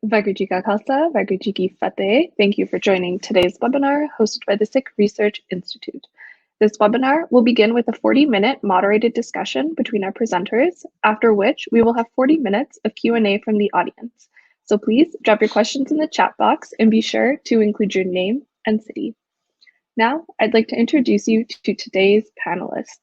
Vaheguru Ji Ka Khalsa, Vaheguru Ji Ki Fateh. Thank you for joining today's webinar hosted by the Sikh Research Institute. This webinar will begin with a 40-minute moderated discussion between our presenters, after which we will have 40 minutes of Q&A from the audience. So please drop your questions in the chat box and be sure to include your name and city. Now, I'd like to introduce you to today's panelists.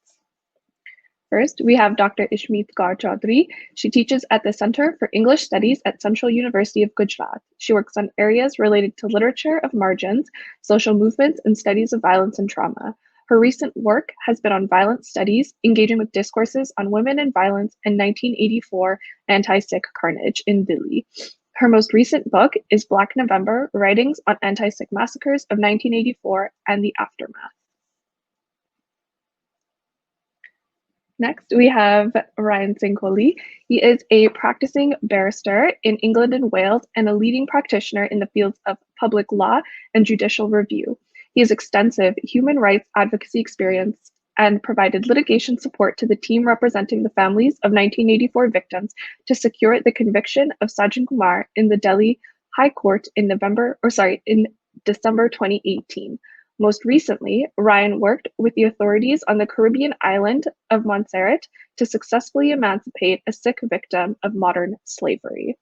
First, we have Dr. Ishmeet Kaur Chaudhary. She teaches at the Center for English Studies at Central University of Gujarat. She works on areas related to literature of margins, social movements, and studies of violence and trauma. Her recent work has been on violence studies, engaging with discourses on women and violence and 1984 anti-Sikh carnage in Delhi. Her most recent book is Black November, Writings on Anti-Sikh Massacres of 1984 and the Aftermath. Next, we have Singh Kohli. He is a practicing barrister in England and Wales and a leading practitioner in the fields of public law and judicial review. He has extensive human rights advocacy experience and provided litigation support to the team representing the families of 1984 victims to secure the conviction of Sajjan Kumar in the Delhi High Court in December 2018. Most recently, Ryan worked with the authorities on the Caribbean island of Montserrat to successfully emancipate a Sikh victim of modern slavery.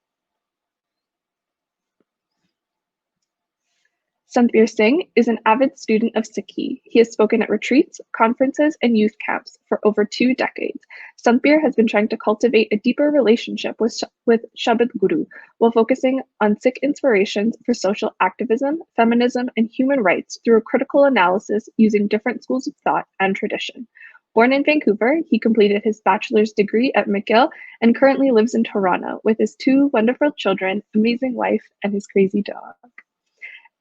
Santbir Singh is an avid student of Sikhi. He has spoken at retreats, conferences, and youth camps for over 2 decades. Santbir has been trying to cultivate a deeper relationship with Shabad Guru while focusing on Sikh inspirations for social activism, feminism, and human rights through a critical analysis using different schools of thought and tradition. Born in Vancouver, he completed his bachelor's degree at McGill and currently lives in Toronto with his 2 wonderful children, amazing wife, and his crazy dog.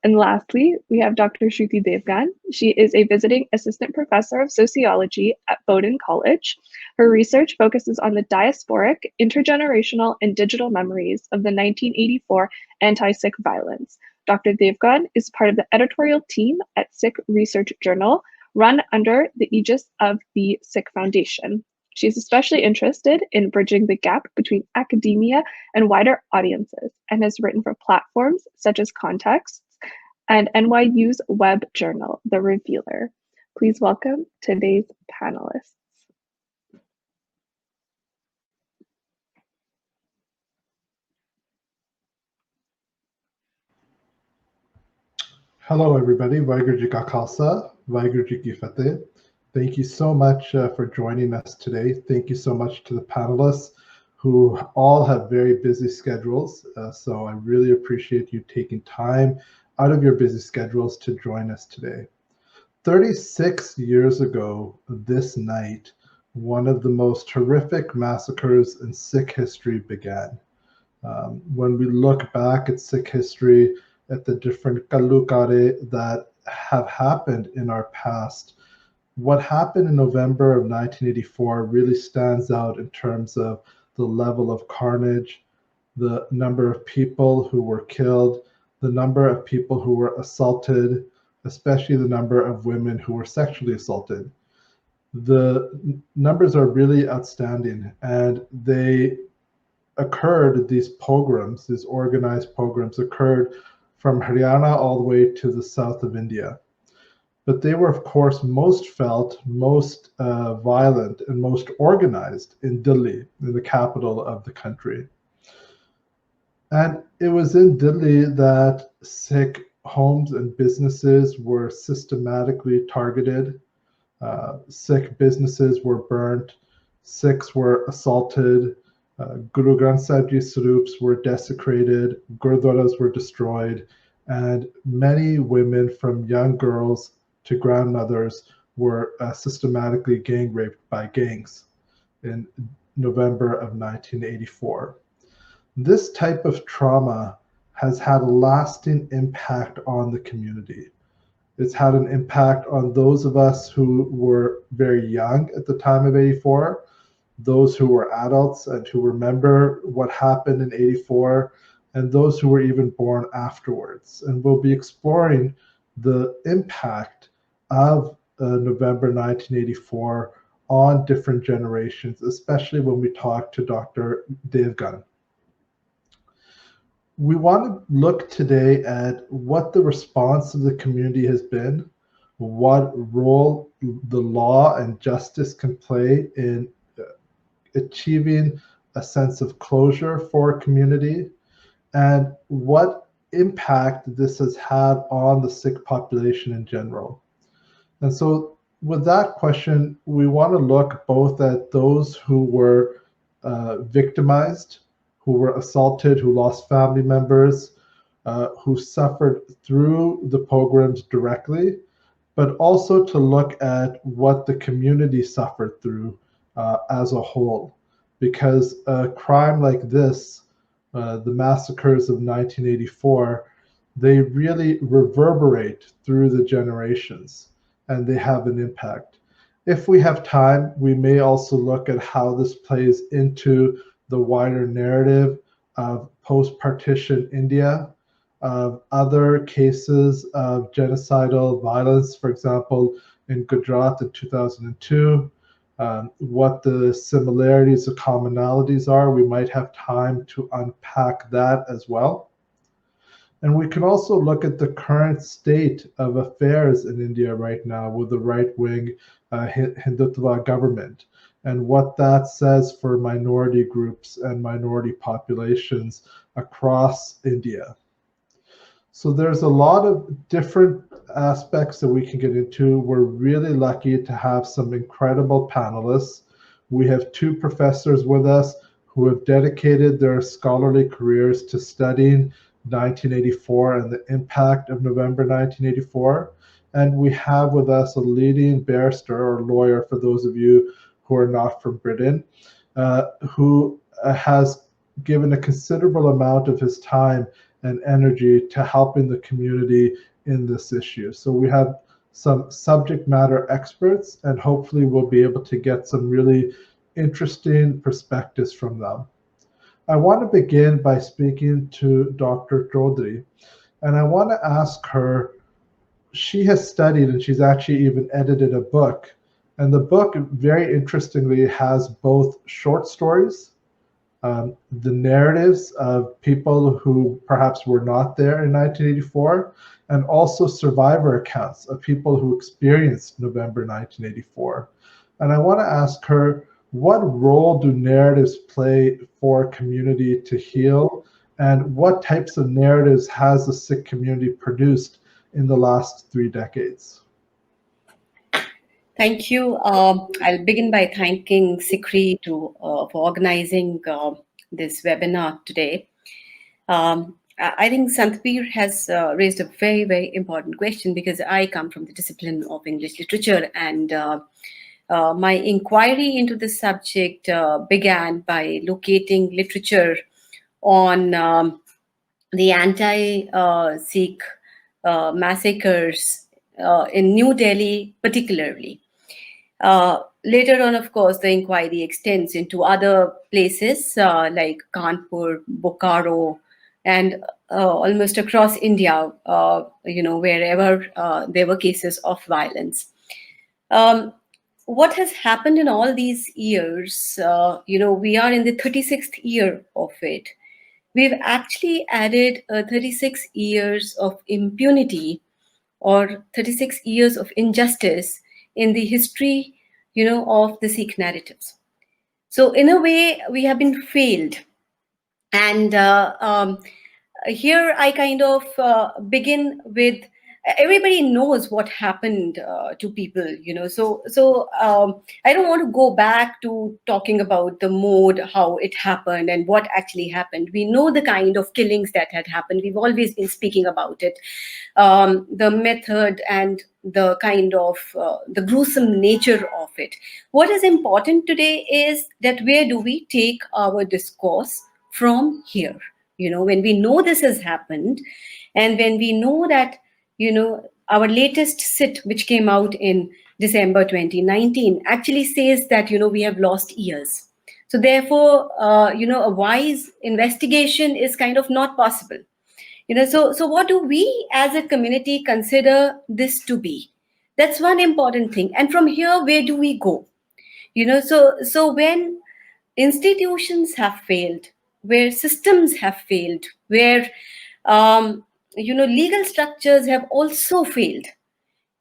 And lastly, we have Dr. Shruti Devgan. She is a visiting assistant professor of sociology at Bowdoin College. Her research focuses on the diasporic, intergenerational, and digital memories of the 1984 anti-Sikh violence. Dr. Devgan is part of the editorial team at Sikh Research Journal, run under the aegis of the Sikh Foundation. She's especially interested in bridging the gap between academia and wider audiences and has written for platforms such as Context and NYU's web journal, The Revealer. Please welcome today's panelists. Hello, everybody. Vaheguru Ji Ka Khalsa, Vaheguru Ji Ki Fateh. Thank you so much for joining us today. Thank you so much to the panelists who all have very busy schedules. So I really appreciate you taking time out of your busy schedules to join us today. 36 years ago this night, one of the most horrific massacres in Sikh history began. When we look back at Sikh history, at the different kallukare that have happened in our past, what happened in November of 1984 really stands out in terms of the level of carnage, the number of people who were killed, the number of people who were assaulted, especially the number of women who were sexually assaulted. The numbers are really outstanding, and they occurred, these pogroms, these organized pogroms occurred from Haryana all the way to the south of India. But they were, of course, most felt, most violent, and most organized in Delhi, in the capital of the country. And it was in Delhi that Sikh homes and businesses were systematically targeted. Sikh businesses were burnt. Sikhs were assaulted. Guru Granth Sahib Ji Sarups were desecrated. Gurdwaras were destroyed. And many women, from young girls to grandmothers, were systematically gang raped by gangs in November of 1984. This type of trauma has had a lasting impact on the community. It's had an impact on those of us who were very young at the time of 84, those who were adults and who remember what happened in 84, and those who were even born afterwards. And we'll be exploring the impact of November 1984 on different generations, especially when we talk to Dr. Devgan. we want to look today at what the response of the community has been, what role the law and justice can play in achieving a sense of closure for a community, and what impact this has had on the Sikh population in general. And so with that question, we want to look both at those who were victimized, who were assaulted, who lost family members, who suffered through the pogroms directly, but also to look at what the community suffered through as a whole. Because a crime like this, the massacres of 1984, they really reverberate through the generations and they have an impact. If we have time, we may also look at how this plays into the wider narrative of post-partition India, of other cases of genocidal violence, for example, in Gujarat in 2002, what the similarities or commonalities are. We might have time to unpack that as well. And we can also look at the current state of affairs in India right now with the right-wing Hindutva government and what that says for minority groups and minority populations across India. So there's a lot of different aspects that we can get into. We're really lucky to have some incredible panelists. We have two professors with us who have dedicated their scholarly careers to studying 1984 and the impact of November 1984. And we have with us a leading barrister or lawyer, for those of you who are not from Britain, who has given a considerable amount of his time and energy to helping the community in this issue. So we have some subject matter experts, and hopefully we'll be able to get some really interesting perspectives from them. I want to begin by speaking to Dr. Chaudhary, and I want to ask her, she has studied and she's actually even edited a book, and the book very interestingly has both short stories, the narratives of people who perhaps were not there in 1984, and also survivor accounts of people who experienced November 1984. And I want to ask her, what role do narratives play for a community to heal? And what types of narratives has the Sikh community produced in the last 3 decades? Thank you. I'll begin by thanking SikhRI for organizing this webinar today. I think Santbir has raised a very, very important question, because I come from the discipline of English literature, and my inquiry into the subject began by locating literature on the anti-Sikh massacres in New Delhi particularly. Later on, of course, the inquiry extends into other places like Kanpur, Bokaro, and almost across India, wherever there were cases of violence. What has happened in all these years, we are in the 36th year of it. We've actually added 36 years of impunity, or 36 years of injustice in the history, of the Sikh narratives. So in a way, we have been failed. And here I kind of begin with, everybody knows what happened to people, So I don't want to go back to talking about the mode, how it happened and what actually happened. We know the kind of killings that had happened. We've always been speaking about it. The method and the kind of the gruesome nature of it. What is important today is that where do we take our discourse from here? When we know this has happened, and when we know that, our latest sit, which came out in December 2019, actually says that, we have lost years. So therefore, a wise investigation is kind of not possible. So what do we as a community consider this to be? That's one important thing. And from here, where do we go? So when institutions have failed, where systems have failed, where legal structures have also failed,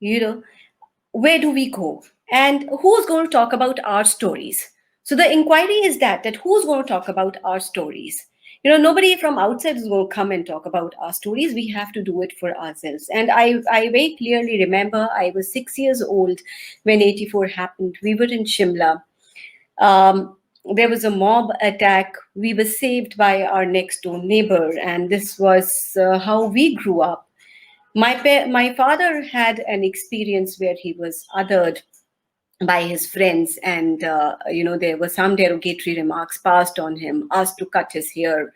where do we go? And who's going to talk about our stories? So the inquiry is that who's going to talk about our stories? Nobody from outside is going to come and talk about our stories. We have to do it for ourselves. And I very clearly remember I was 6 years old when 84 happened. We were in Shimla. There was a mob attack. We were saved by our next door neighbor. And this was how we grew up. My father had an experience where he was othered by his friends, and there were some derogatory remarks passed on him, asked to cut his hair.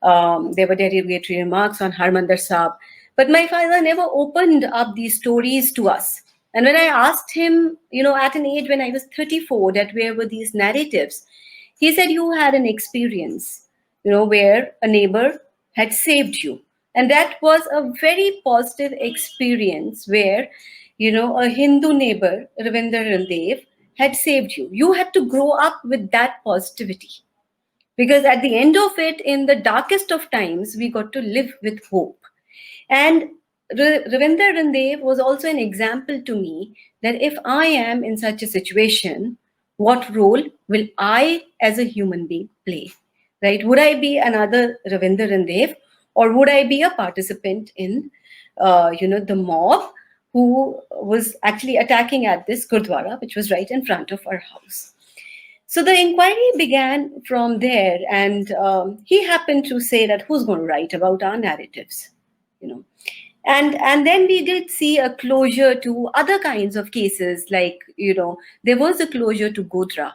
There were derogatory remarks on Harmandir Sahib, but my father never opened up these stories to us. And when I asked him, at an age when I was 34, that where were these narratives, he said, you had an experience, where a neighbor had saved you. And that was a very positive experience where, a Hindu neighbor, Ravinder Randev, had saved you. You had to grow up with that positivity. Because at the end of it, in the darkest of times, we got to live with hope. And Ravinder Randev was also an example to me that if I am in such a situation, what role will I as a human being play? Right? Would I be another Ravinder Randev, or would I be a participant in, the mob who was actually attacking at this Gurdwara, which was right in front of our house? So the inquiry began from there, and he happened to say that who's going to write about our narratives, And then we did see a closure to other kinds of cases, like, there was a closure to Godra.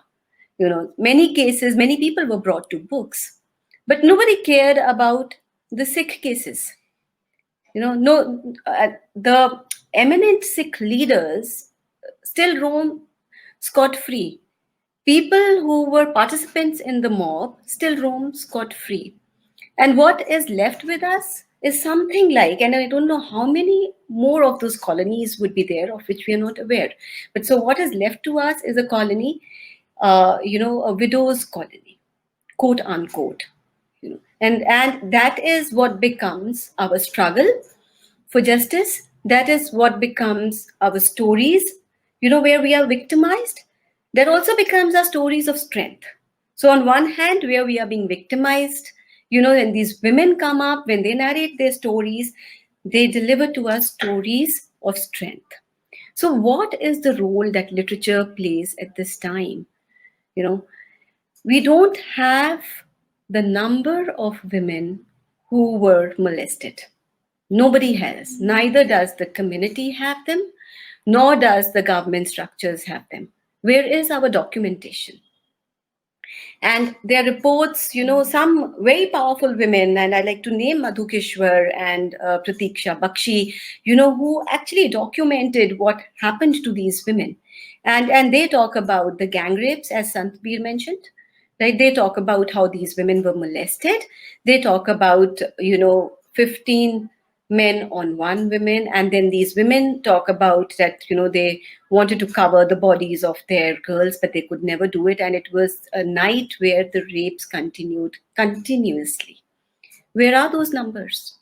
Many cases, many people were brought to books, but nobody cared about the Sikh cases. The eminent Sikh leaders still roam scot-free. People who were participants in the mob still roam scot-free. And what is left with us is something like, and I don't know how many more of those colonies would be there, of which we are not aware. But so what is left to us is a colony, a widow's colony, quote unquote. And that is what becomes our struggle for justice. That is what becomes our stories, where we are victimized. That also becomes our stories of strength. So on one hand, where we are being victimized, and these women come up, when they narrate their stories, they deliver to us stories of strength. So what is the role that literature plays at this time? We don't have the number of women who were molested. Nobody has. Neither does the community have them, nor does the government structures have them. Where is our documentation? And there are reports, some very powerful women, and I like to name Madhukeshwar and Pratiksha Bakshi, who actually documented what happened to these women. And they talk about the gang rapes, as Santbir mentioned. Right? They talk about how these women were molested. They talk about, 15 men on one woman, and then these women talk about that they wanted to cover the bodies of their girls, but they could never do it, and it was a night where the rapes continued continuously. Where are those numbers?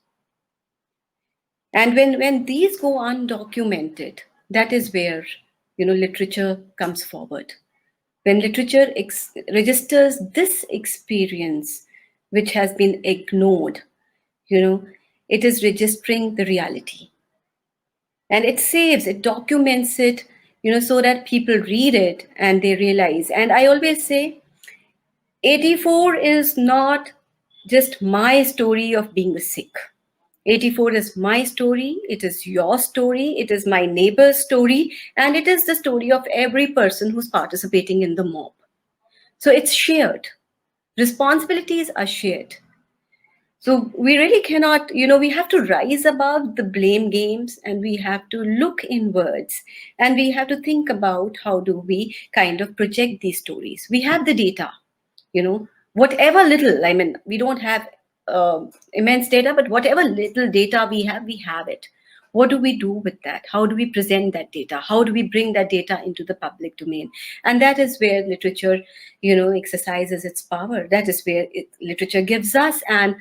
And when these go undocumented, that is where literature comes forward. When literature registers this experience which has been ignored, it is registering the reality. And it documents it, so that people read it and they realize. And I always say, 84 is not just my story of being a Sikh. 84 is my story, it is your story, it is my neighbor's story, and it is the story of every person who's participating in the mob. So it's shared. Responsibilities are shared. So we really cannot, we have to rise above the blame games, and we have to look inwards, and we have to think about how do we kind of project these stories. We have the data, whatever little, we don't have immense data, but whatever little data we have it. What do we do with that? How do we present that data? How do we bring that data into the public domain? And that is where literature, exercises its power. That is where literature gives us a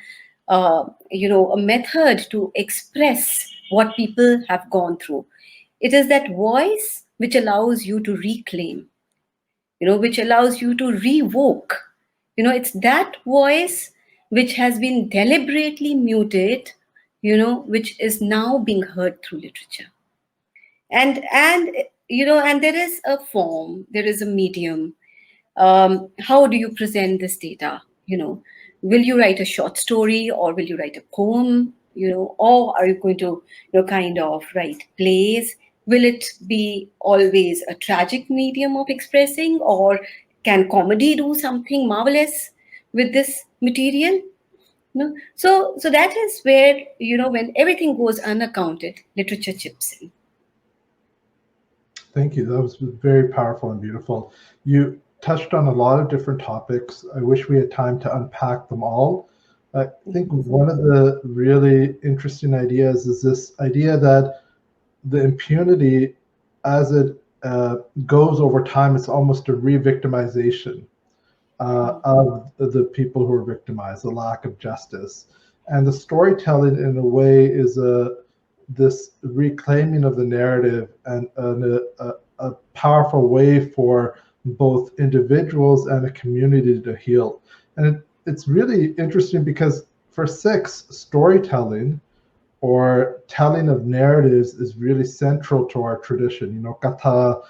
method to express what people have gone through. It is that voice which allows you to reclaim, which allows you to revoke. It's that voice which has been deliberately muted, which is now being heard through literature. And there is a form, there is a medium. How do you present this data? Will you write a short story, or will you write a poem? Or are you going to, kind of write plays? Will it be always a tragic medium of expressing, or can comedy do something marvelous with this material? So that is where, when everything goes unaccounted, literature chips in. Thank you. That was very powerful and beautiful. You touched on a lot of different topics. I wish we had time to unpack them all. I think one of the really interesting ideas is this idea that the impunity, as it goes over time, it's almost a re-victimization of the people who are victimized, the lack of justice. And the storytelling, in a way, is this reclaiming of the narrative, and a powerful way for both individuals and a community to heal. And it's really interesting because for Sikhs, storytelling or telling of narratives is really central to our tradition. Katha,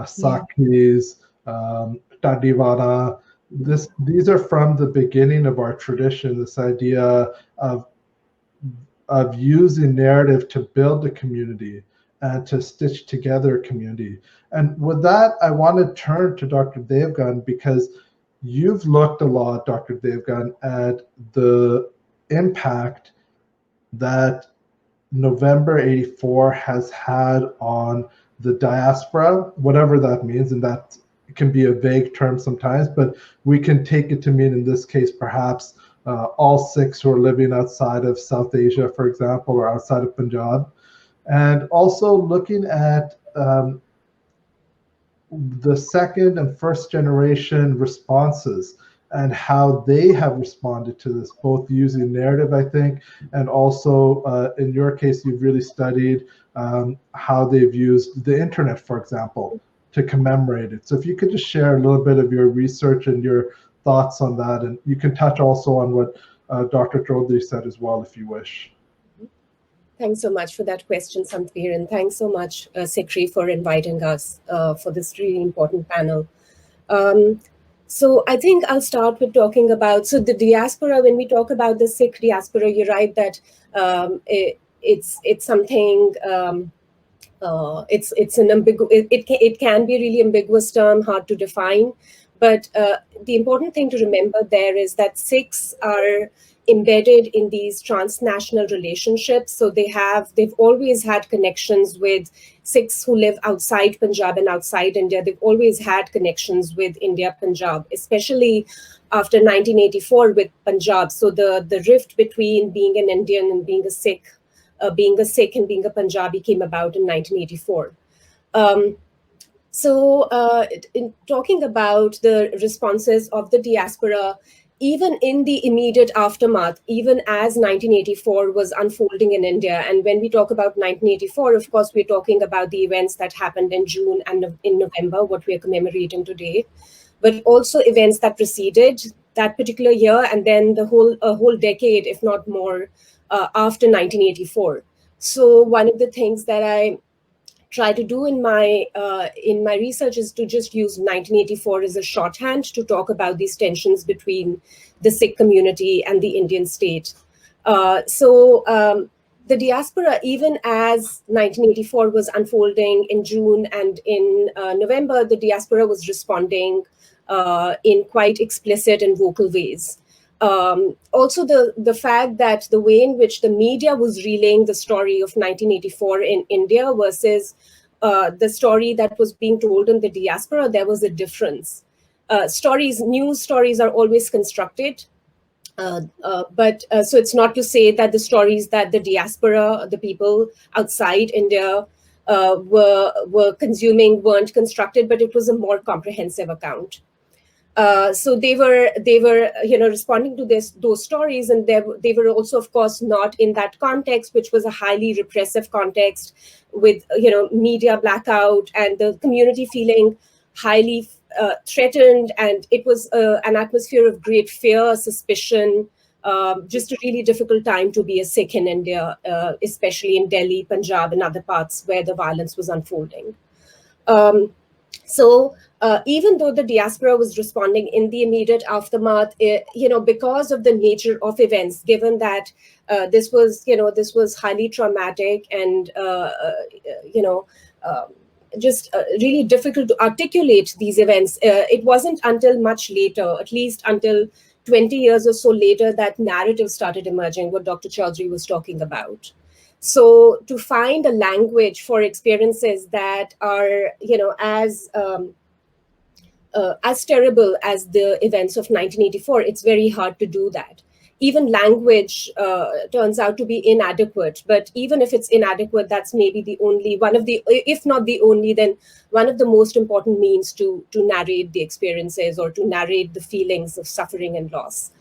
Sakis, Tadivana. These are from the beginning of our tradition, this idea of using narrative to build a community and to stitch together a community. And with that, I want to turn to Dr. Devgan, because you've looked a lot, Dr. Devgan, at the impact that November '84 has had on the diaspora, whatever that means, and that can be a vague term sometimes, but we can take it to mean, in this case, perhaps all Sikhs who are living outside of South Asia, for example, or outside of Punjab. And also looking at the second and first generation responses and how they have responded to this, both using narrative, I think, and also in your case, you've really studied how they've used the internet, for example, to commemorate it. So if you could just share a little bit of your research and your thoughts on that, and you can touch also on what Dr. Chaudhary said as well, if you wish. Thanks so much for that question, Samveer, and thanks so much, SikhRI, for inviting us for this really important panel. So I think I'll start with talking about, so the diaspora. When we talk about the Sikh diaspora, you're right that it's something. It's an it can be a really ambiguous term, hard to define. But the important thing to remember there is that Sikhs are embedded in these transnational relationships. So they've always had connections with Sikhs who live outside Punjab and outside India. They've always had connections with India, Punjab, especially after 1984 with Punjab. So the rift between being an Indian and being a Sikh and being a Punjabi came about in 1984. In talking about the responses of the diaspora, even in the immediate aftermath, even as 1984 was unfolding in India, and when we talk about 1984, of course, we're talking about the events that happened in June and in November, what we are commemorating today, but also events that preceded that particular year, and then the whole decade, if not more, after 1984. So one of the things that I try to do in my research is to just use 1984 as a shorthand to talk about these tensions between the Sikh community and the Indian state. The diaspora, even as 1984 was unfolding in June and in November, the diaspora was responding in quite explicit and vocal ways. Also, the fact that the way in which the media was relaying the story of 1984 in India versus the story that was being told in the diaspora, there was a difference. News stories are always constructed. So it's not to say that the stories that the diaspora, the people outside India, were consuming weren't constructed, but it was a more comprehensive account. So they were responding to those stories, and they were also, of course, not in that context, which was a highly repressive context with media blackout and the community feeling highly threatened, and it was an atmosphere of great fear, suspicion. Just a really difficult time to be a Sikh in India, especially in Delhi, Punjab, and other parts where the violence was unfolding. So even though the diaspora was responding in the immediate aftermath, because of the nature of events, given that this was highly traumatic and just really difficult to articulate these events, it wasn't until much later, at least until 20 years or so later, that narrative started emerging, what Dr. Chaudhary was talking about. So to find a language for experiences that are, as terrible as the events of 1984, it's very hard to do that. Even language turns out to be inadequate. But even if it's inadequate, that's maybe the only one of the, if not the only, then one of the most important means to narrate the experiences or to narrate the feelings of suffering and loss.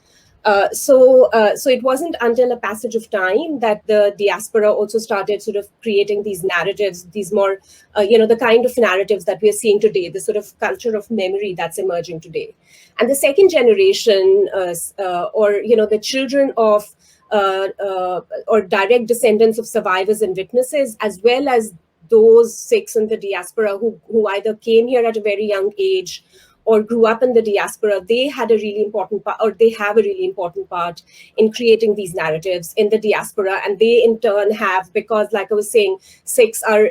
So it wasn't until a passage of time that the diaspora also started sort of creating these narratives, these more, the kind of narratives that we're seeing today, the sort of culture of memory that's emerging today. And the second generation, or the children of or direct descendants of survivors and witnesses, as well as those Sikhs in the diaspora who either came here at a very young age or grew up in the diaspora, they had a really important part, or they have a really important part in creating these narratives in the diaspora. And they in turn have, because like I was saying, Sikhs are,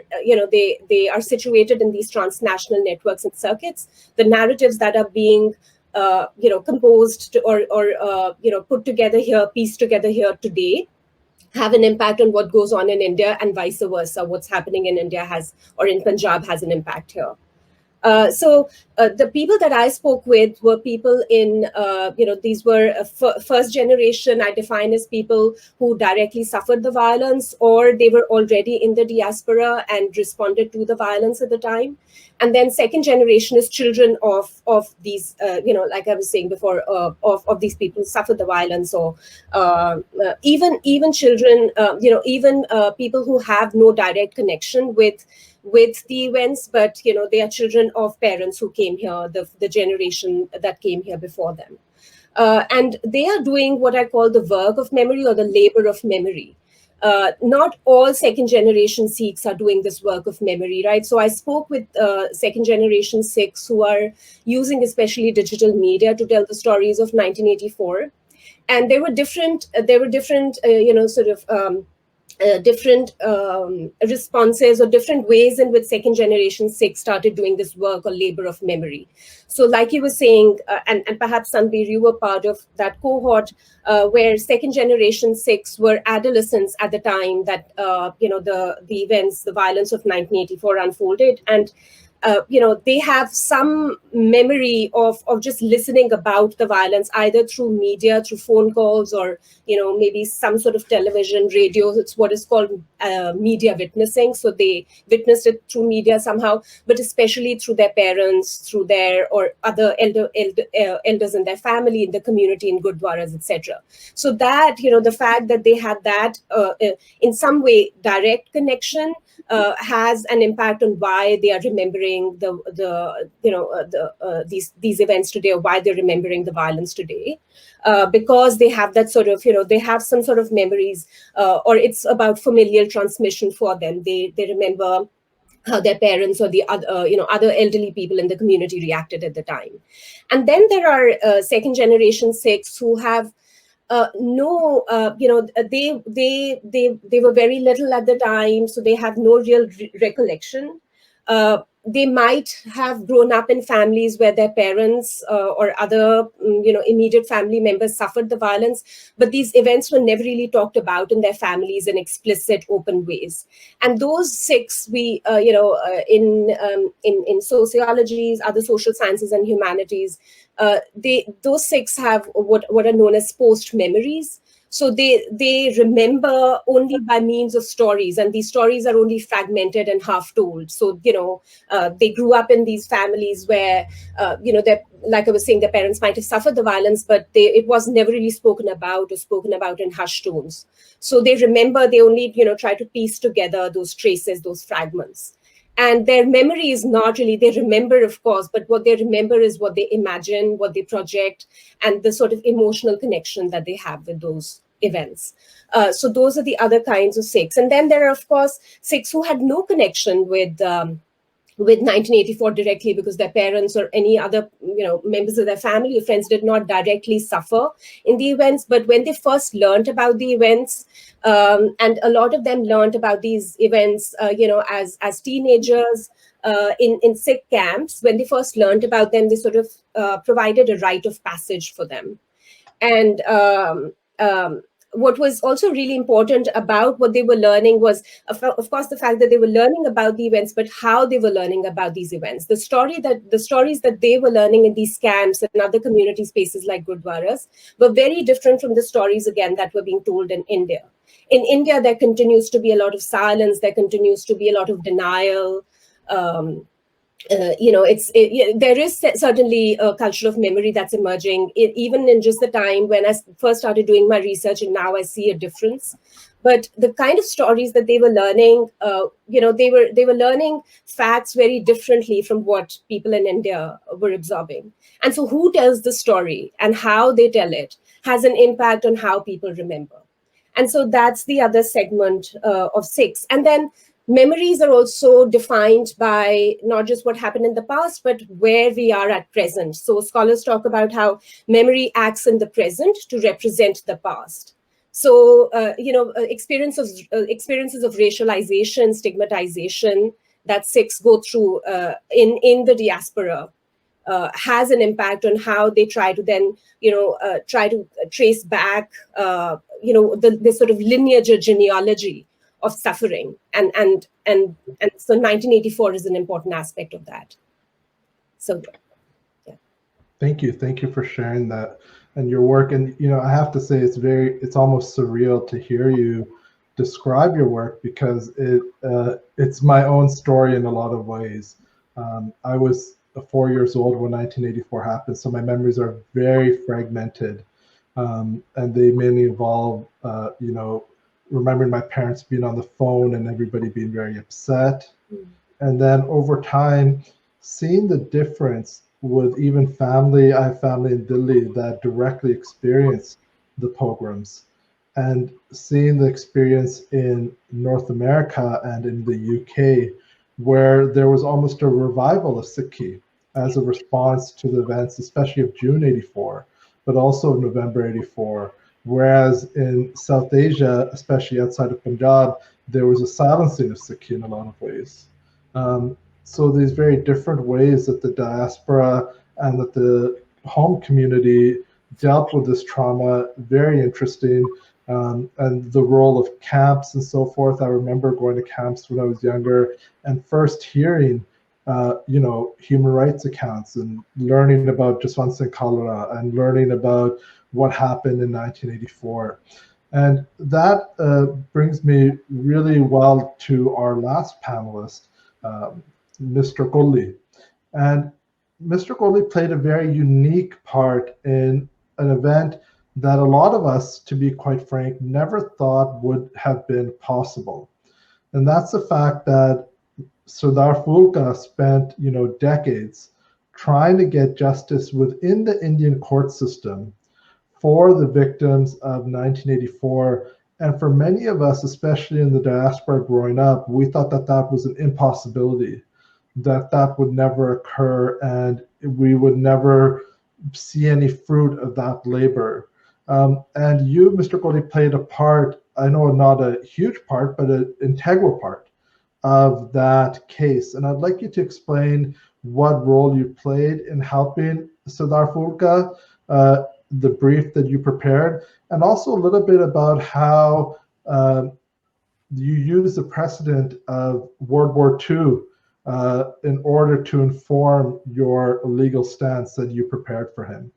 they are situated in these transnational networks and circuits. The narratives that are being, composed or put together here, pieced together here today, have an impact on what goes on in India, and vice versa. What's happening in India or in Punjab has an impact here. So the people that I spoke with were people in, these were first generation, I define as people who directly suffered the violence, or they were already in the diaspora and responded to the violence at the time. And then second generation is children of these, like I was saying before, of these people who suffered the violence, or even children, even people who have no direct connection with the events, but they are children of parents who came here, the generation that came here before them. And they are doing what I call the work of memory, or the labor of memory. Not all second generation Sikhs are doing this work of memory, right? So I spoke with second generation Sikhs who are using especially digital media to tell the stories of 1984. And there were different different responses, or different ways in which second generation Sikhs started doing this work or labor of memory. So like you were saying, and perhaps Sanbir, you were part of that cohort where second generation Sikhs were adolescents at the time that the events, the violence of 1984 unfolded. And they have some memory of just listening about the violence, either through media, through phone calls, or maybe some sort of television, radio. It's what is called media witnessing. So they witnessed it through media somehow, but especially through their parents, through their or other elders in their family, in the community, in gurdwaras, etc. So that the fact that they had that in some way direct connection has an impact on why they are remembering these events today, or why they're remembering the violence today, because they have that sort of they have some sort of memories, or it's about familial transmission for them. They remember how their parents or the other elderly people in the community reacted at the time. And then there are second generation Sikhs who have they were very little at the time, so they have no real recollection. They might have grown up in families where their parents or other immediate family members suffered the violence, but these events were never really talked about in their families in explicit, open ways. And those Sikhs, we in sociologies, other social sciences and humanities, those Sikhs have what are known as post memories. So they remember only by means of stories, and these stories are only fragmented and half told. So they grew up in these families where like I was saying, their parents might have suffered the violence, but it was never really spoken about, or spoken about in hushed tones. So they remember, they only try to piece together those traces, those fragments. And their memory is not really, they remember, of course, but what they remember is what they imagine, what they project, and the sort of emotional connection that they have with those events. So those are the other kinds of Sikhs. And then there are, of course, Sikhs who had no connection with 1984 directly, because their parents or any other members of their family or friends did not directly suffer in the events. But when they first learned about the events, and a lot of them learned about these events as teenagers in Sikh camps, when they first learned about them, they sort of provided a rite of passage for them. And what was also really important about what they were learning was, of course, the fact that they were learning about the events, but how they were learning about these events. The stories that they were learning in these camps and other community spaces like Gurdwaras were very different from the stories, again, that were being told in India. In India, there continues to be a lot of silence. There continues to be a lot of denial. There is certainly a culture of memory that's emerging, even in just the time when I first started doing my research, and now I see a difference. But the kind of stories that they were learning, they were learning facts very differently from what people in India were absorbing. And so who tells the story and how they tell it has an impact on how people remember. And so that's the other segment of Sikhs. And then memories are also defined by not just what happened in the past, but where we are at present. So scholars talk about how memory acts in the present to represent the past. So, experiences of racialization, stigmatization that Sikhs go through in the diaspora has an impact on how they try to then, try to trace back, the sort of lineage or genealogy of suffering, and so 1984 is an important aspect of that. So, yeah. Thank you for sharing that and your work. And I have to say, it's almost surreal to hear you describe your work, because it's my own story in a lot of ways. I was 4 years old when 1984 happened, so my memories are very fragmented, and they mainly involve remembering my parents being on the phone and everybody being very upset. And then over time, seeing the difference with even family. I have family in Delhi that directly experienced the pogroms, and seeing the experience in North America and in the UK, where there was almost a revival of Sikhi as a response to the events, especially of June '84, but also of November '84. Whereas in South Asia, especially outside of Punjab, there was a silencing of Sikhi in a lot of ways. So these very different ways that the diaspora and that the home community dealt with this trauma, very interesting. And the role of camps and so forth. I remember going to camps when I was younger and first hearing, human rights accounts and learning about Jaswant Singh Kalra and learning about what happened in 1984. And that brings me really well to our last panelist, Mr. Kohli. And Mr. Kohli played a very unique part in an event that a lot of us, to be quite frank, never thought would have been possible. And that's the fact that Sardar Phoolka spent, decades trying to get justice within the Indian court system for the victims of 1984. And for many of us, especially in the diaspora growing up, we thought that that was an impossibility, that that would never occur, and we would never see any fruit of that labor. And you, Mr. Kohli, played a part, I know not a huge part, but an integral part of that case. And I'd like you to explain what role you played in helping Sardar Phoolka, the brief that you prepared, and also a little bit about how you use the precedent of World War II in order to inform your legal stance that you prepared for him?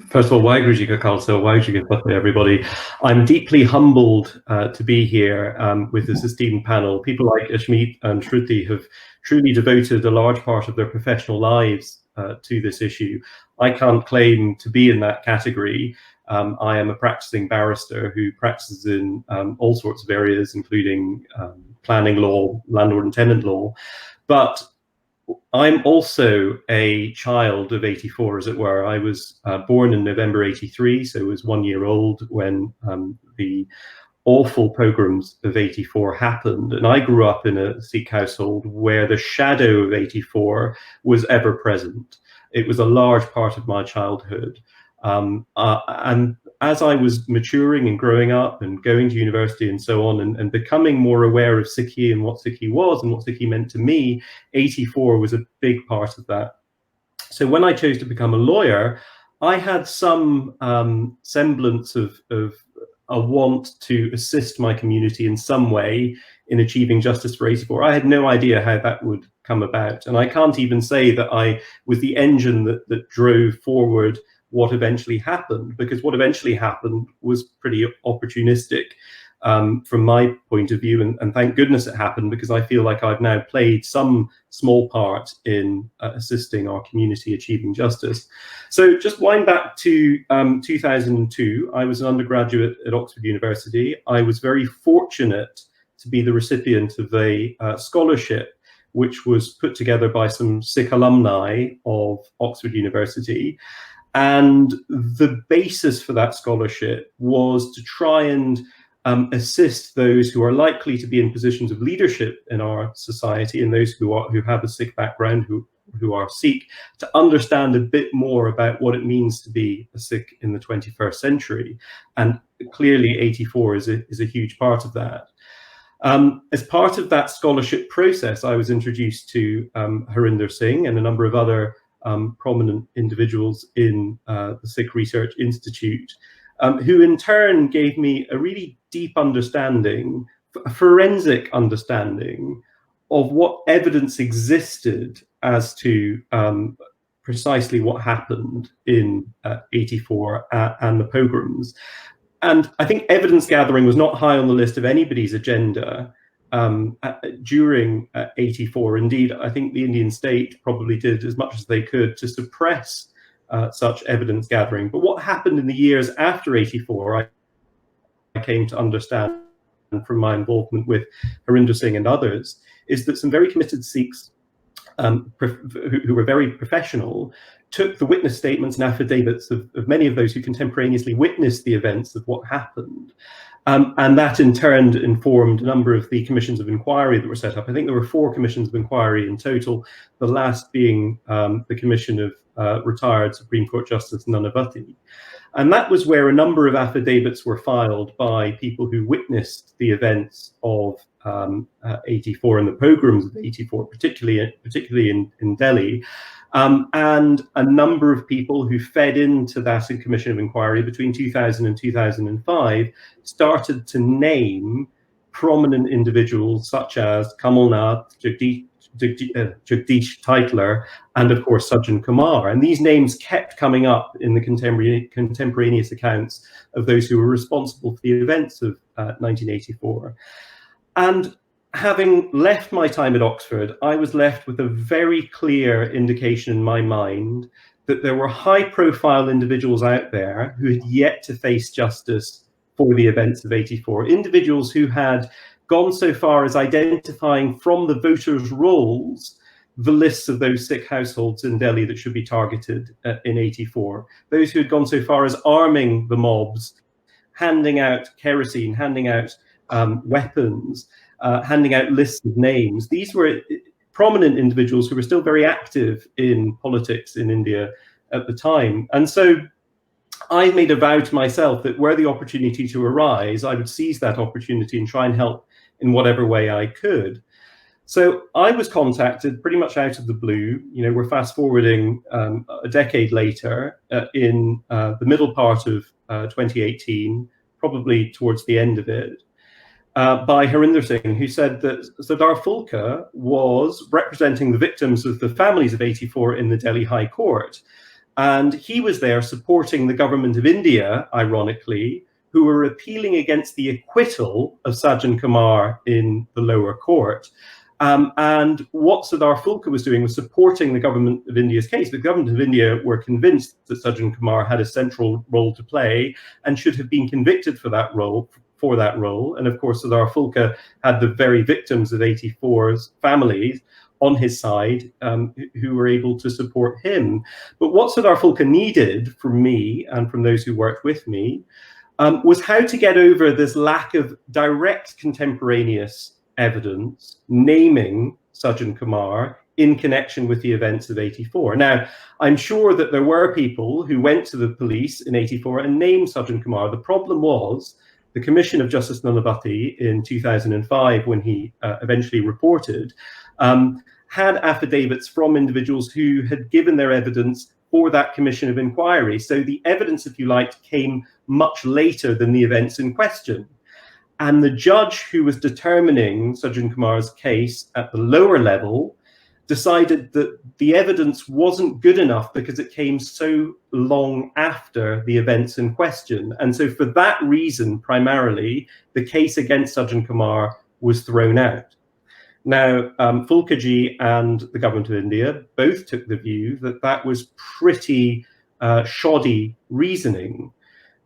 First of all, Waheguru Ji Ka Khalsa, Waheguru Ji Ki Fateh, everybody. I'm deeply humbled to be here with this esteemed panel. People like Ishmeet and Shruti have truly devoted a large part of their professional lives to this issue. I can't claim to be in that category. I am a practicing barrister who practices in all sorts of areas, including planning law, landlord and tenant law. But I'm also a child of 84, as it were. I was born in November 83, so I was 1 year old when the awful pogroms of 84 happened. And I grew up in a Sikh household where the shadow of 84 was ever present. It was a large part of my childhood. And as I was maturing and growing up and going to university and so on, and becoming more aware of Sikhi and what Sikhi was and what Sikhi meant to me, 84 was a big part of that. So when I chose to become a lawyer, I had some semblance of a want to assist my community in some way in achieving justice for 84. I had no idea how that would come about. And I can't even say that I was the engine that drove forward what eventually happened, because what eventually happened was pretty opportunistic from my point of view, and thank goodness it happened, because I feel like I've now played some small part in assisting our community achieving justice. So just wind back to 2002, I was an undergraduate at Oxford University. I was very fortunate to be the recipient of a scholarship which was put together by some Sikh alumni of Oxford University. And the basis for that scholarship was to try and assist those who are likely to be in positions of leadership in our society, and those who have a Sikh background, who are Sikh, to understand a bit more about what it means to be a Sikh in the 21st century. And clearly 84 is a huge part of that. As part of that scholarship process, I was introduced to Harinder Singh and a number of other prominent individuals in the Sikh Research Institute, who in turn gave me a really deep understanding, a forensic understanding of what evidence existed as to precisely what happened in 84 and the pogroms. And I think evidence gathering was not high on the list of anybody's agenda during 84. Indeed, I think the Indian state probably did as much as they could to suppress such evidence gathering. But what happened in the years after 84, I came to understand from my involvement with Harinder Singh and others, is that some very committed Sikhs who were very professional took the witness statements and affidavits of many of those who contemporaneously witnessed the events of what happened. And that in turn informed a number of the commissions of inquiry that were set up. I think there were 4 commissions of inquiry in total, the last being the commission of retired Supreme Court Justice Nanavati. And that was where a number of affidavits were filed by people who witnessed the events of 84 and the pogroms of 84, particularly in Delhi. And a number of people who fed into that commission of inquiry between 2000 and 2005 started to name prominent individuals such as Kamal Nath, Jagdish Titler, and of course Sajjan Kumar. And these names kept coming up in the contemporaneous accounts of those who were responsible for the events of 1984. And having left my time at Oxford, I was left with a very clear indication in my mind that there were high-profile individuals out there who had yet to face justice for the events of 84, individuals who had gone so far as identifying from the voters' rolls the lists of those Sikh households in Delhi that should be targeted in 84, those who had gone so far as arming the mobs, handing out kerosene, handing out weapons, handing out lists of names. These were prominent individuals who were still very active in politics in India at the time. And so I made a vow to myself that were the opportunity to arise, I would seize that opportunity and try and help in whatever way I could. So I was contacted pretty much out of the blue. You know, we're fast forwarding a decade later, in the middle part of 2018, probably towards the end of it. by Harinder Singh, who said that Sardar Phoolka was representing the victims of the families of 84 in the Delhi High Court. And he was there supporting the government of India, ironically, who were appealing against the acquittal of Sajjan Kumar in the lower court. And what Sardar Phoolka was doing was supporting the government of India's case. The government of India were convinced that Sajjan Kumar had a central role to play and should have been convicted for that role. And of course, Sardar Phoolka had the very victims of 84's families on his side, who were able to support him. But what Sardar Phoolka needed from me and from those who worked with me was how to get over this lack of direct contemporaneous evidence naming Sajjan Kumar in connection with the events of 84. Now, I'm sure that there were people who went to the police in 84 and named Sajjan Kumar. The problem was the Commission of Justice Nanavati in 2005, when he eventually reported, had affidavits from individuals who had given their evidence for that commission of inquiry. So the evidence, if you like, came much later than the events in question. And the judge who was determining Sajjan Kumar's case at the lower level decided that the evidence wasn't good enough because it came so long after the events in question. And so for that reason, primarily, the case against Sajjan Kumar was thrown out. Now, Phoolka and the government of India both took the view that that was pretty shoddy reasoning.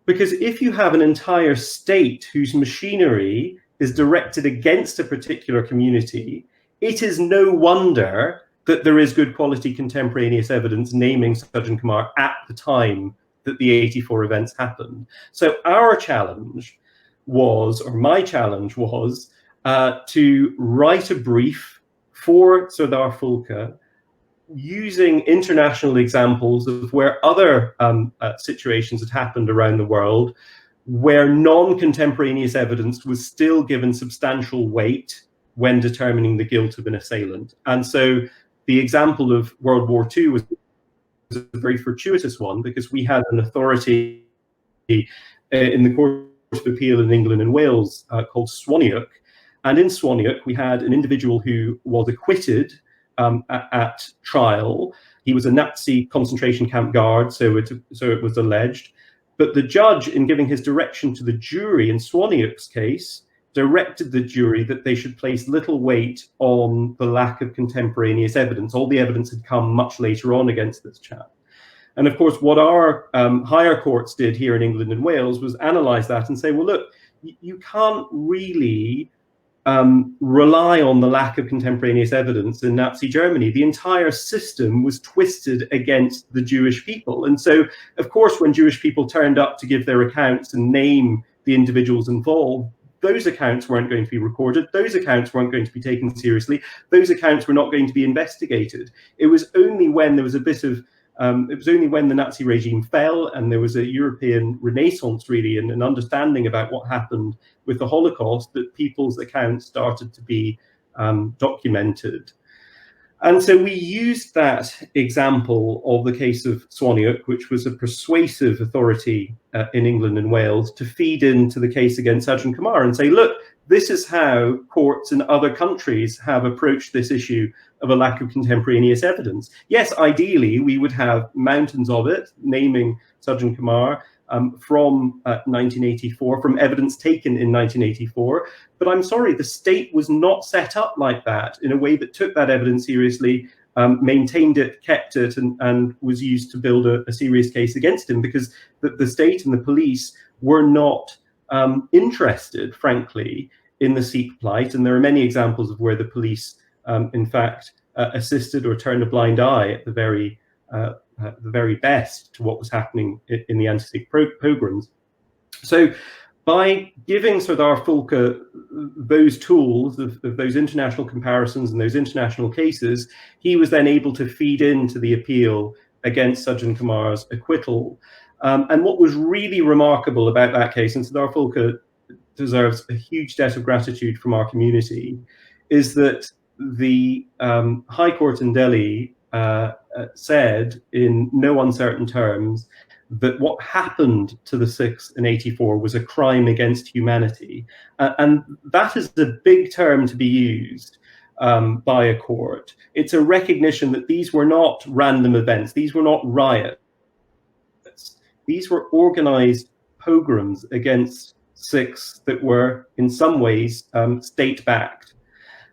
Because if you have an entire state whose machinery is directed against a particular community, it is no wonder that there is good quality contemporaneous evidence naming Sajjan Kumar at the time that the 84 events happened. So our challenge was, or my challenge was, to write a brief for Sardar Phoolka using international examples of where other situations had happened around the world, where non-contemporaneous evidence was still given substantial weight when determining the guilt of an assailant. And so the example of World War II was a very fortuitous one, because we had an authority in the Court of Appeal in England and Wales called Swaniuk. And in Swaniuk, we had an individual who was acquitted at trial. He was a Nazi concentration camp guard, so it was alleged. But the judge, in giving his direction to the jury in Swaniuk's case, directed the jury that they should place little weight on the lack of contemporaneous evidence. All the evidence had come much later on against this chap. And of course, what our higher courts did here in England and Wales was analyse that and say, well, look, you can't really rely on the lack of contemporaneous evidence in Nazi Germany. The entire system was twisted against the Jewish people. And so, of course, when Jewish people turned up to give their accounts and name the individuals involved, those accounts weren't going to be recorded. Those accounts weren't going to be taken seriously. Those accounts were not going to be investigated. It was only when there was a bit of it was only when the Nazi regime fell and there was a European renaissance, really, and an understanding about what happened with the Holocaust, that people's accounts started to be documented. And so we used that example of the case of Swaniuk, which was a persuasive authority in England and Wales, to feed into the case against Sajjan Kumar and say, look, this is how courts in other countries have approached this issue of a lack of contemporaneous evidence. Yes, ideally, we would have mountains of it, naming Sajjan Kumar from 1984, from evidence taken in 1984. But I'm sorry, the state was not set up like that, in a way that took that evidence seriously, maintained it, kept it, and was used to build a serious case against him, because the state and the police were not interested, frankly, in the Sikh plight. And there are many examples of where the police, in fact, assisted or turned a blind eye at the very best to what was happening in the Anti-Sikh pogroms. So by giving Sardar Phoolka those tools of those international comparisons and those international cases, he was then able to feed into the appeal against Sajjan Kumar's acquittal. And what was really remarkable about that case, and Sardar Phoolka deserves a huge debt of gratitude from our community, is that the High Court in Delhi said in no uncertain terms that what happened to the Sikhs in 84 was a crime against humanity. And that is a big term to be used by a court. It's a recognition that these were not random events, these were not riots. These were organized pogroms against Sikhs that were, in some ways, state-backed.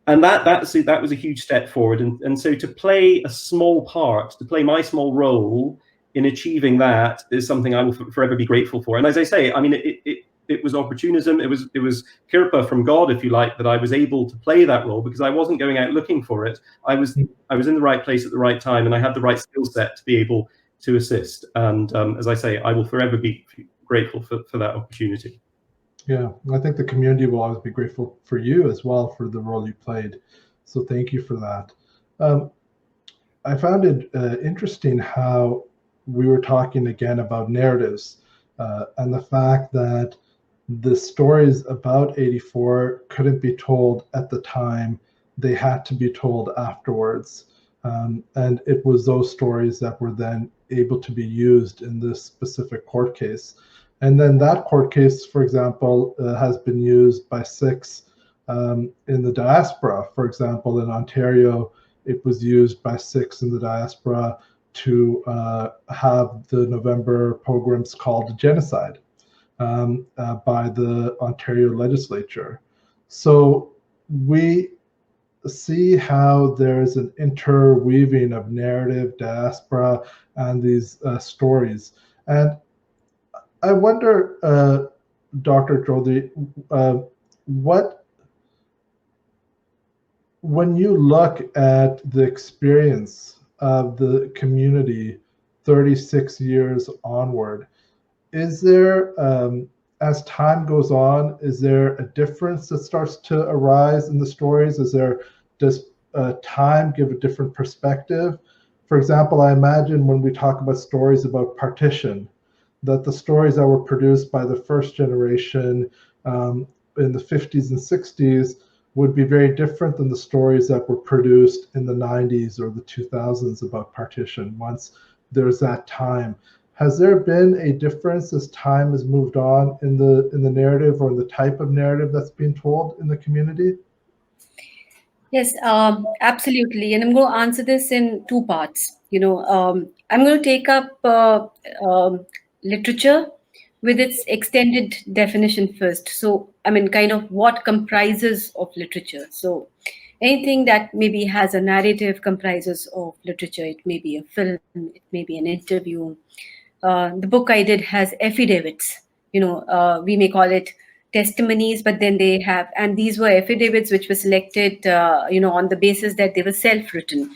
And that was a huge step forward. And so to play a small part, to play my small role in achieving that is something I will forever be grateful for. And as I say, I mean, it was opportunism. It was kirpa from God, if you like, that I was able to play that role, because I wasn't going out looking for it. I was in the right place at the right time, and I had the right skill set to be able to assist. And as I say, I will forever be grateful for that opportunity. Yeah, I think the community will always be grateful for you as well for the role you played. So thank you for that. I found it interesting how we were talking again about narratives and the fact that the stories about 84 couldn't be told at the time. They had to be told afterwards. And it was those stories that were then able to be used in this specific court case. And then that court case, for example, has been used by Sikhs in the diaspora. For example, in Ontario, it was used by Sikhs in the diaspora to have the November pogroms called genocide by the Ontario legislature. So we see how there's an interweaving of narrative, diaspora, and these stories. And I wonder, Dr. Chaudhary, when you look at the experience of the community 36 years onward, is there, as time goes on, is there a difference that starts to arise in the stories? Does time give a different perspective? For example, I imagine when we talk about stories about partition, that the stories that were produced by the first generation in the 50s and 60s would be very different than the stories that were produced in the 90s or the 2000s about partition once there's that time. Has there been a difference as time has moved on in the narrative or the type of narrative that's being told in the community? Yes, absolutely. And I'm going to answer this in two parts. I'm going to take up literature with its extended definition first. So, I mean, kind of what comprises of literature. So anything that maybe has a narrative comprises of literature. It may be a film, it may be an interview. The book I did has affidavits. We may call it testimonies, but then they have, and these were affidavits which were selected, on the basis that they were self-written.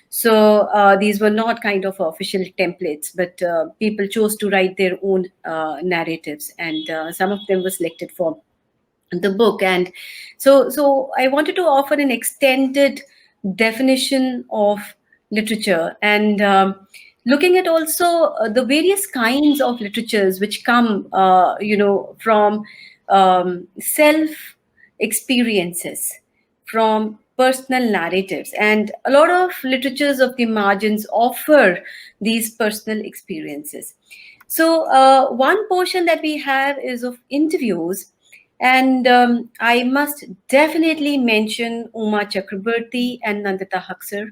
So these were not kind of official templates, but people chose to write their own narratives, and some of them were selected for the book. And so I wanted to offer an extended definition of literature, and looking at also the various kinds of literatures which come, from self experiences, from personal narratives. And a lot of literatures of the margins offer these personal experiences. So one portion that we have is of interviews. And I must definitely mention Uma Chakrabarti and Nandita Haksar,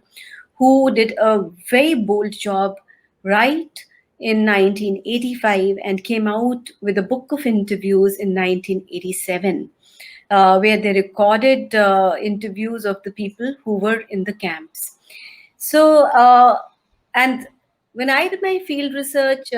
who did a very bold job right in 1985 and came out with a book of interviews in 1987. Where they recorded interviews of the people who were in the camps. So, and when I did my field research,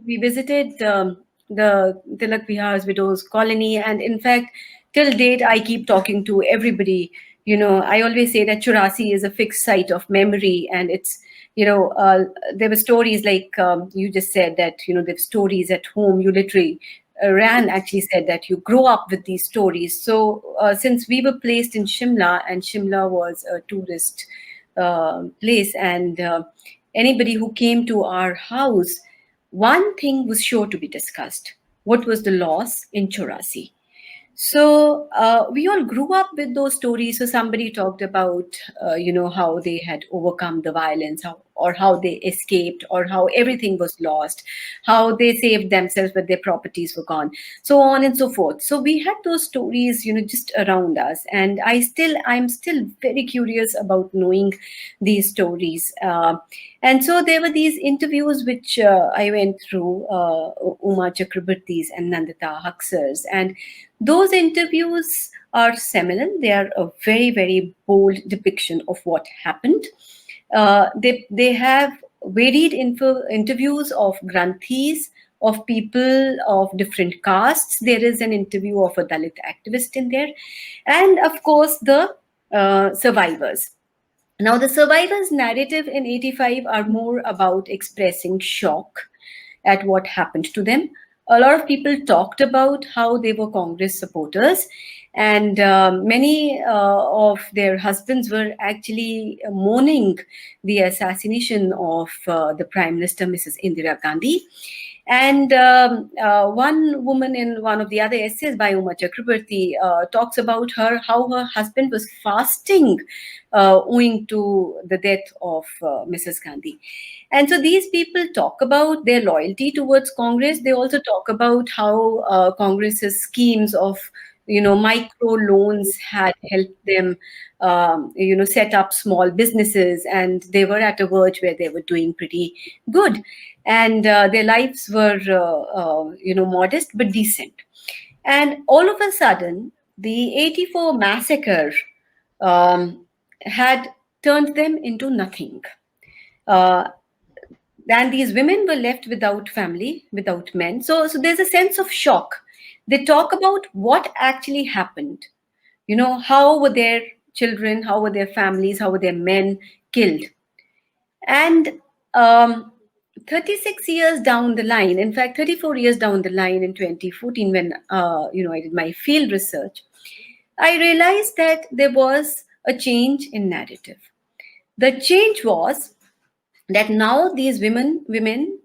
we visited the Tilak Vihar's Widows Colony. And in fact, till date, I keep talking to everybody. I always say that Churasi is a fixed site of memory. And it's, there were stories like you just said that, there were stories at home. You literally Rand actually said that you grow up with these stories. So since we were placed in Shimla, and Shimla was a tourist place, and anybody who came to our house, one thing was sure to be discussed. What was the loss in Churasi? So we all grew up with those stories. So somebody talked about, how they had overcome the violence, how or how they escaped, or how everything was lost, how they saved themselves but their properties were gone, so on and so forth. So we had those stories, just around us, and I'm still very curious about knowing these stories. And so there were these interviews which I went through, Uma Chakrabarti's and Nandita Haksar's, and those interviews are seminal. They are a very, very bold depiction of what happened. They have varied interviews of granthis, of people of different castes. There is an interview of a Dalit activist in there, and of course the survivors. Now, the survivors' narrative in 85 are more about expressing shock at what happened to them. A lot of people talked about how they were Congress supporters, and many of their husbands were actually mourning the assassination of the Prime Minister, Mrs. Indira Gandhi. And one woman in one of the other essays by Uma Chakrabarti talks about how her husband was fasting owing to the death of Mrs. Gandhi. And so these people talk about their loyalty towards Congress. They also talk about how Congress's schemes of micro loans had helped them set up small businesses, and they were at a verge where they were doing pretty good, and their lives were modest but decent. And all of a sudden, the 84 massacre had turned them into nothing. And these women were left without family, without men. So there's a sense of shock. They talk about what actually happened. How were their children, how were their families, how were their men killed? And 36 years down the line, in fact, 34 years down the line, in 2014, when I did my field research, I realized that there was a change in narrative. The change was that now these women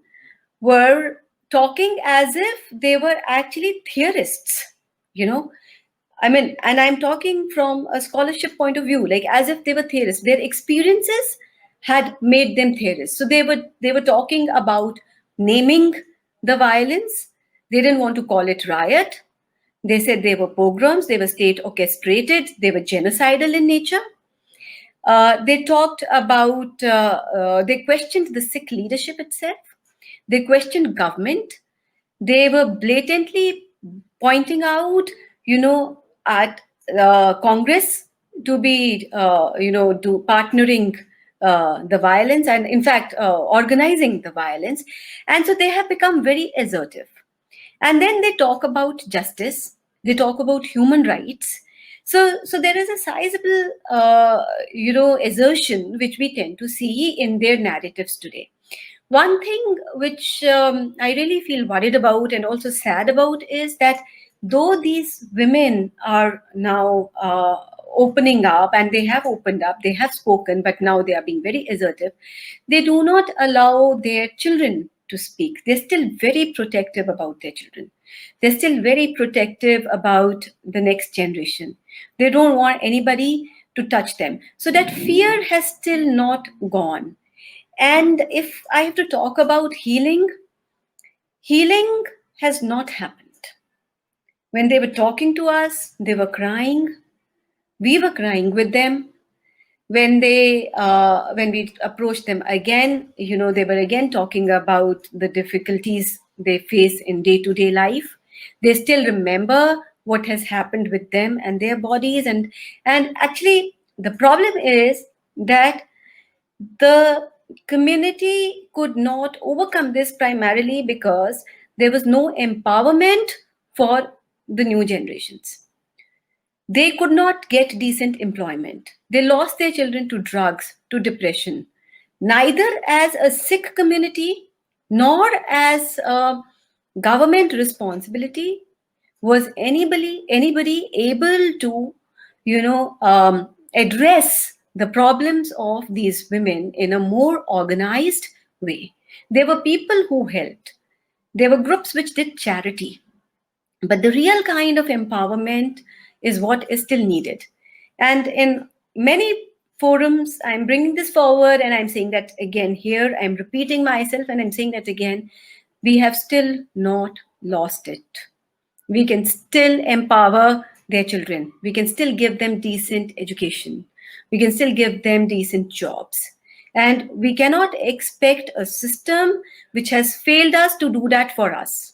were talking as if they were actually theorists, and I'm talking from a scholarship point of view, like as if they were theorists. Their experiences had made them theorists. So they were talking about naming the violence. They didn't want to call it riot. They said they were pogroms, they were state orchestrated, they were genocidal in nature. They talked about, they questioned the Sikh leadership itself. They questioned government. They were blatantly pointing out, at Congress to be, to partnering the violence, and in fact, organizing the violence. And so they have become very assertive. And then they talk about justice. They talk about human rights. So there is a sizable, assertion which we tend to see in their narratives today. One thing which I really feel worried about and also sad about is that though these women are now opening up, and they have opened up, they have spoken, but now they are being very assertive, they do not allow their children to speak. They're still very protective about their children. They're still very protective about the next generation. They don't want anybody to touch them. So that fear has still not gone. And if I have to talk about healing has not happened. When they were talking to us, they were crying. We were crying with them. When we approached them again, they were again talking about the difficulties they face in day-to-day life. They still remember what has happened with them and their bodies. And actually, the problem is that the community could not overcome this primarily because there was no empowerment for the new generations. They could not get decent employment. They lost their children to drugs, to depression. Neither as a Sikh community nor as a government responsibility was anybody able to, address the problems of these women in a more organized way. There were people who helped. There were groups which did charity. But the real kind of empowerment is what is still needed. And in many forums, I'm bringing this forward, and I'm saying that again here, I'm repeating myself, and I'm saying that again, we have still not lost it. We can still empower their children. We can still give them decent education. We can still give them decent jobs. And we cannot expect a system which has failed us to do that for us.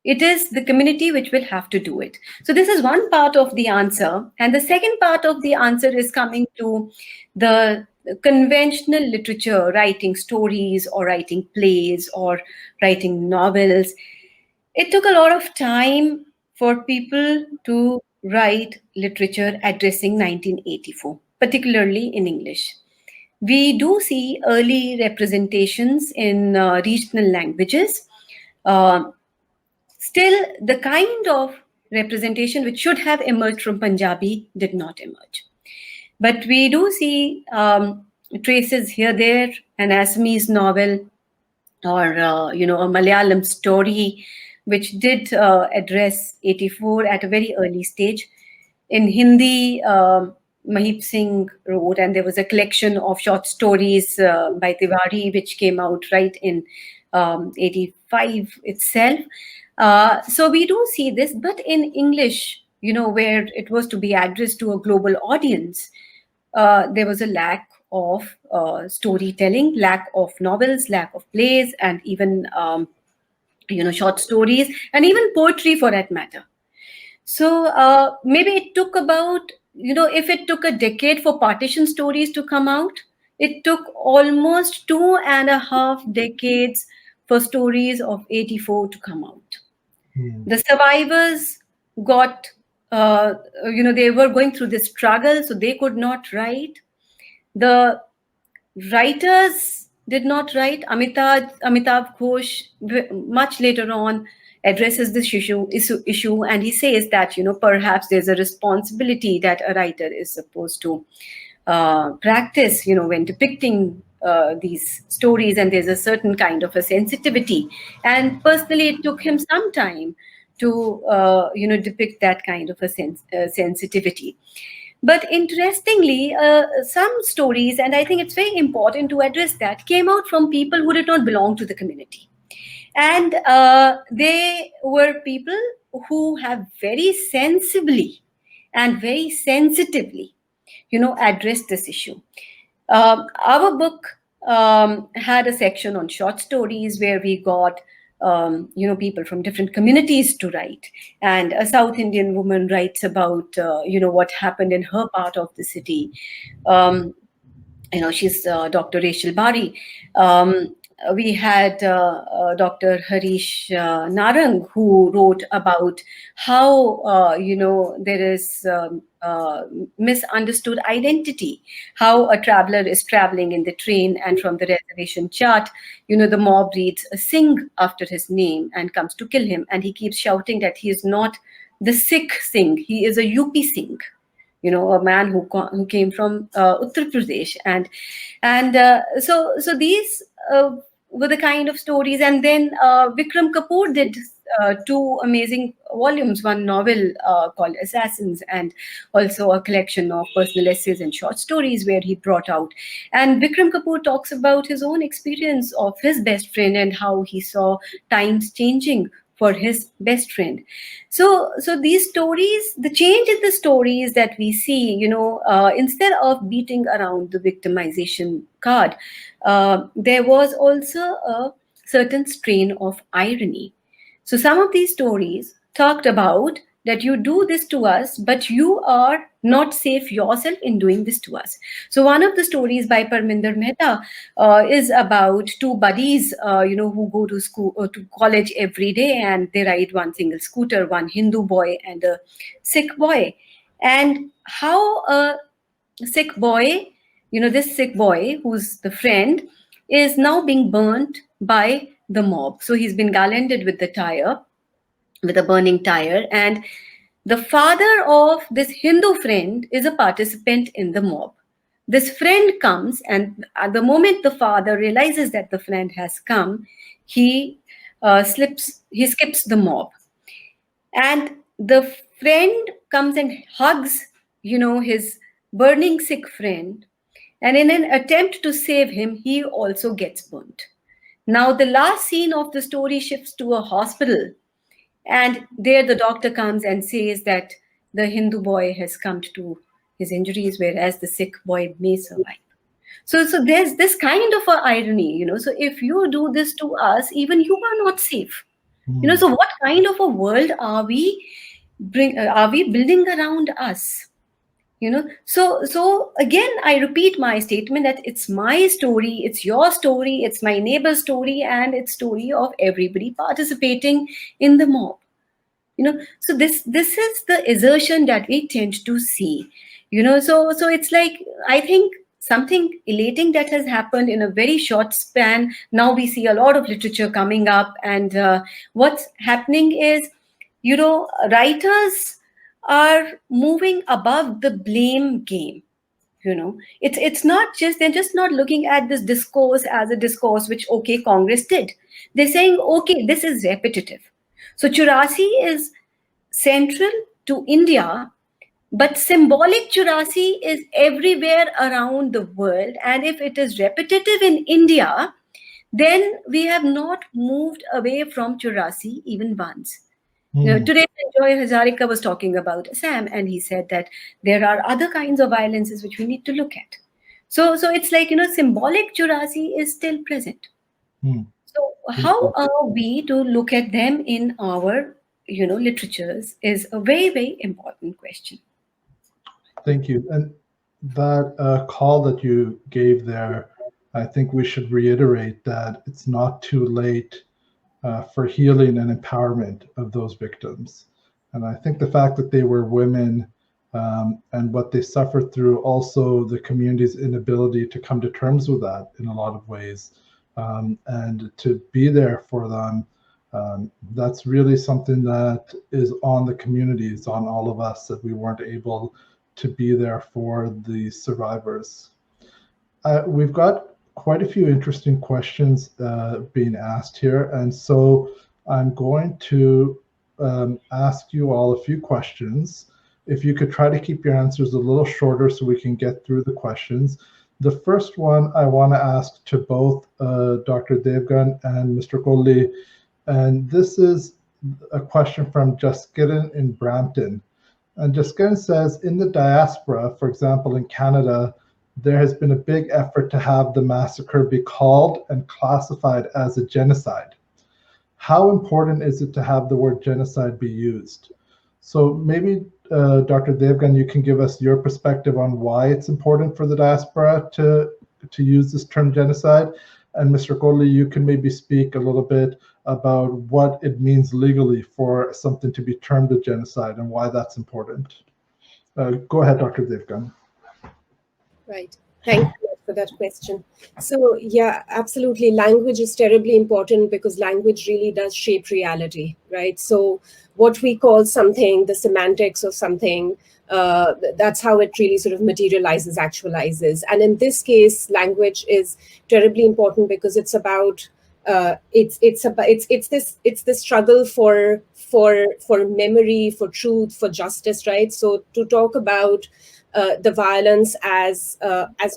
It is the community which will have to do it. So this is one part of the answer. And the second part of the answer is coming to the conventional literature, writing stories or writing plays or writing novels. It took a lot of time for people to write literature addressing 1984, particularly in English. We do see early representations in regional languages. Still, the kind of representation which should have emerged from Punjabi did not emerge. But we do see traces here, there, an Assamese novel or a Malayalam story which did address 84 at a very early stage. In Hindi, Mahip Singh wrote, and there was a collection of short stories by Tiwari which came out right in 85 itself. So we do see this, but in English, where it was to be addressed to a global audience, there was a lack of storytelling, lack of novels, lack of plays, and even short stories, and even poetry for that matter. So maybe it took about, if it took a decade for partition stories to come out, it took almost 2.5 decades for stories of 84 to come out. The survivors got, they were going through this struggle, so they could not write. The writers did not write. Amitav Ghosh, much later on, addresses this issue, and he says that, perhaps there's a responsibility that a writer is supposed to practice, when depicting these stories, and there's a certain kind of a sensitivity. And personally, it took him some time to, depict that kind of a sensitivity. But interestingly, some stories, and I think it's very important to address that, came out from people who did not belong to the community. And they were people who have very sensibly and very sensitively, addressed this issue. Our book had a section on short stories where we got people from different communities to write. And a South Indian woman writes about, what happened in her part of the city. She's Dr. Rachel Bari. We had Dr. Harish Narang, who wrote about how, there is misunderstood identity, how a traveler is traveling in the train, and from the reservation chart, the mob reads a Singh after his name and comes to kill him. And he keeps shouting that he is not the Sikh Singh, he is a UP Singh. A man who came from Uttar Pradesh, and so these were the kind of stories. And then Vikram Kapoor did 2 amazing volumes, one novel called Assassins, and also a collection of personal essays and short stories where he brought out. And Vikram Kapoor talks about his own experience of his best friend and how he saw times changing for his best friend. So these stories, the change in the stories that we see, instead of beating around the victimization card, there was also a certain strain of irony. So some of these stories talked about that you do this to us, but you are not safe yourself in doing this to us. So one of the stories by Parminder Mehta is about 2 buddies, who go to school or to college every day, and they ride one single scooter, one Hindu boy and a Sikh boy. And how a Sikh boy, this Sikh boy who's the friend, is now being burnt by the mob. So he's been garlanded with a burning tire, and the father of this Hindu friend is a participant in the mob. This friend comes, and at the moment the father realizes that the friend has come, he skips the mob. And the friend comes and hugs, his burning Sikh friend, And in an attempt to save him, he also gets burnt. Now, the last scene of the story shifts to a hospital, and there the doctor comes and says that the Hindu boy has succumbed to his injuries, whereas the Sikh boy may survive. So there's this kind of a irony, So if you do this to us, even you are not safe. So what kind of a world are we building around us? So again, I repeat my statement that it's my story, it's your story, it's my neighbor's story, and it's story of everybody participating in the mob. So this is the assertion that we tend to see. So it's like, I think something elating that has happened in a very short span. Now we see a lot of literature coming up, and what's happening is, writers are moving above the blame game. It's not just, they're just not looking at this discourse as a discourse which, okay, Congress did. They're saying, okay, this is repetitive. So 84 is central to India, but symbolic 84 is everywhere around the world. And if it is repetitive in India, then we have not moved away from 84 even once. Today, Joy Hazarika was talking about Assam, and he said that there are other kinds of violences which we need to look at. So it's like, symbolic 84 is still present. So how are we to look at them in our, literatures is a very, very important question. Thank you. And that call that you gave there, I think we should reiterate that it's not too late for healing and empowerment of those victims. And I think the fact that they were women and what they suffered through, also the community's inability to come to terms with that in a lot of ways, and to be there for them, that's really something that is on the community, it's on all of us, that we weren't able to be there for the survivors. We've got quite a few interesting questions being asked here, and so I'm going to ask you all a few questions. If you could try to keep your answers a little shorter so we can get through the questions. The first one I want to ask to both Dr. Devgan and Mr. Kohli, and this is a question from Jaskiran in Brampton. And Jaskiran says, in the diaspora, for example, in Canada, there has been a big effort to have the massacre be called and classified as a genocide. How important is it to have the word genocide be used? So maybe Dr. Devgan, you can give us your perspective on why it's important for the diaspora to use this term genocide. And Mr. Kohli, you can maybe speak a little bit about what it means legally for something to be termed a genocide and why that's important. Go ahead, Dr. Devgan. Right. Thank you for that question. So yeah, absolutely. Language is terribly important because language really does shape reality, right? So what we call something, the semantics of something, that's how it really sort of materializes, actualizes. And in this case, language is terribly important because it's about it's this struggle for memory, for truth, for justice, right? So to talk about the violence as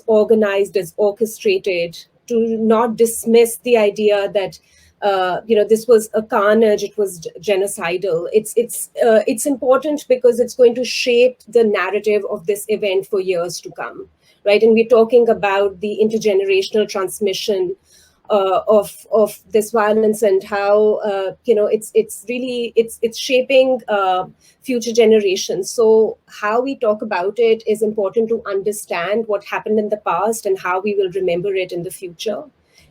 organized, as orchestrated, to not dismiss the idea that this was a carnage, it was genocidal. It's important because it's going to shape the narrative of this event for years to come, right? And we're talking about the intergenerational transmission of this violence and how it's shaping future generations. So how we talk about it is important to understand what happened in the past and how we will remember it in the future.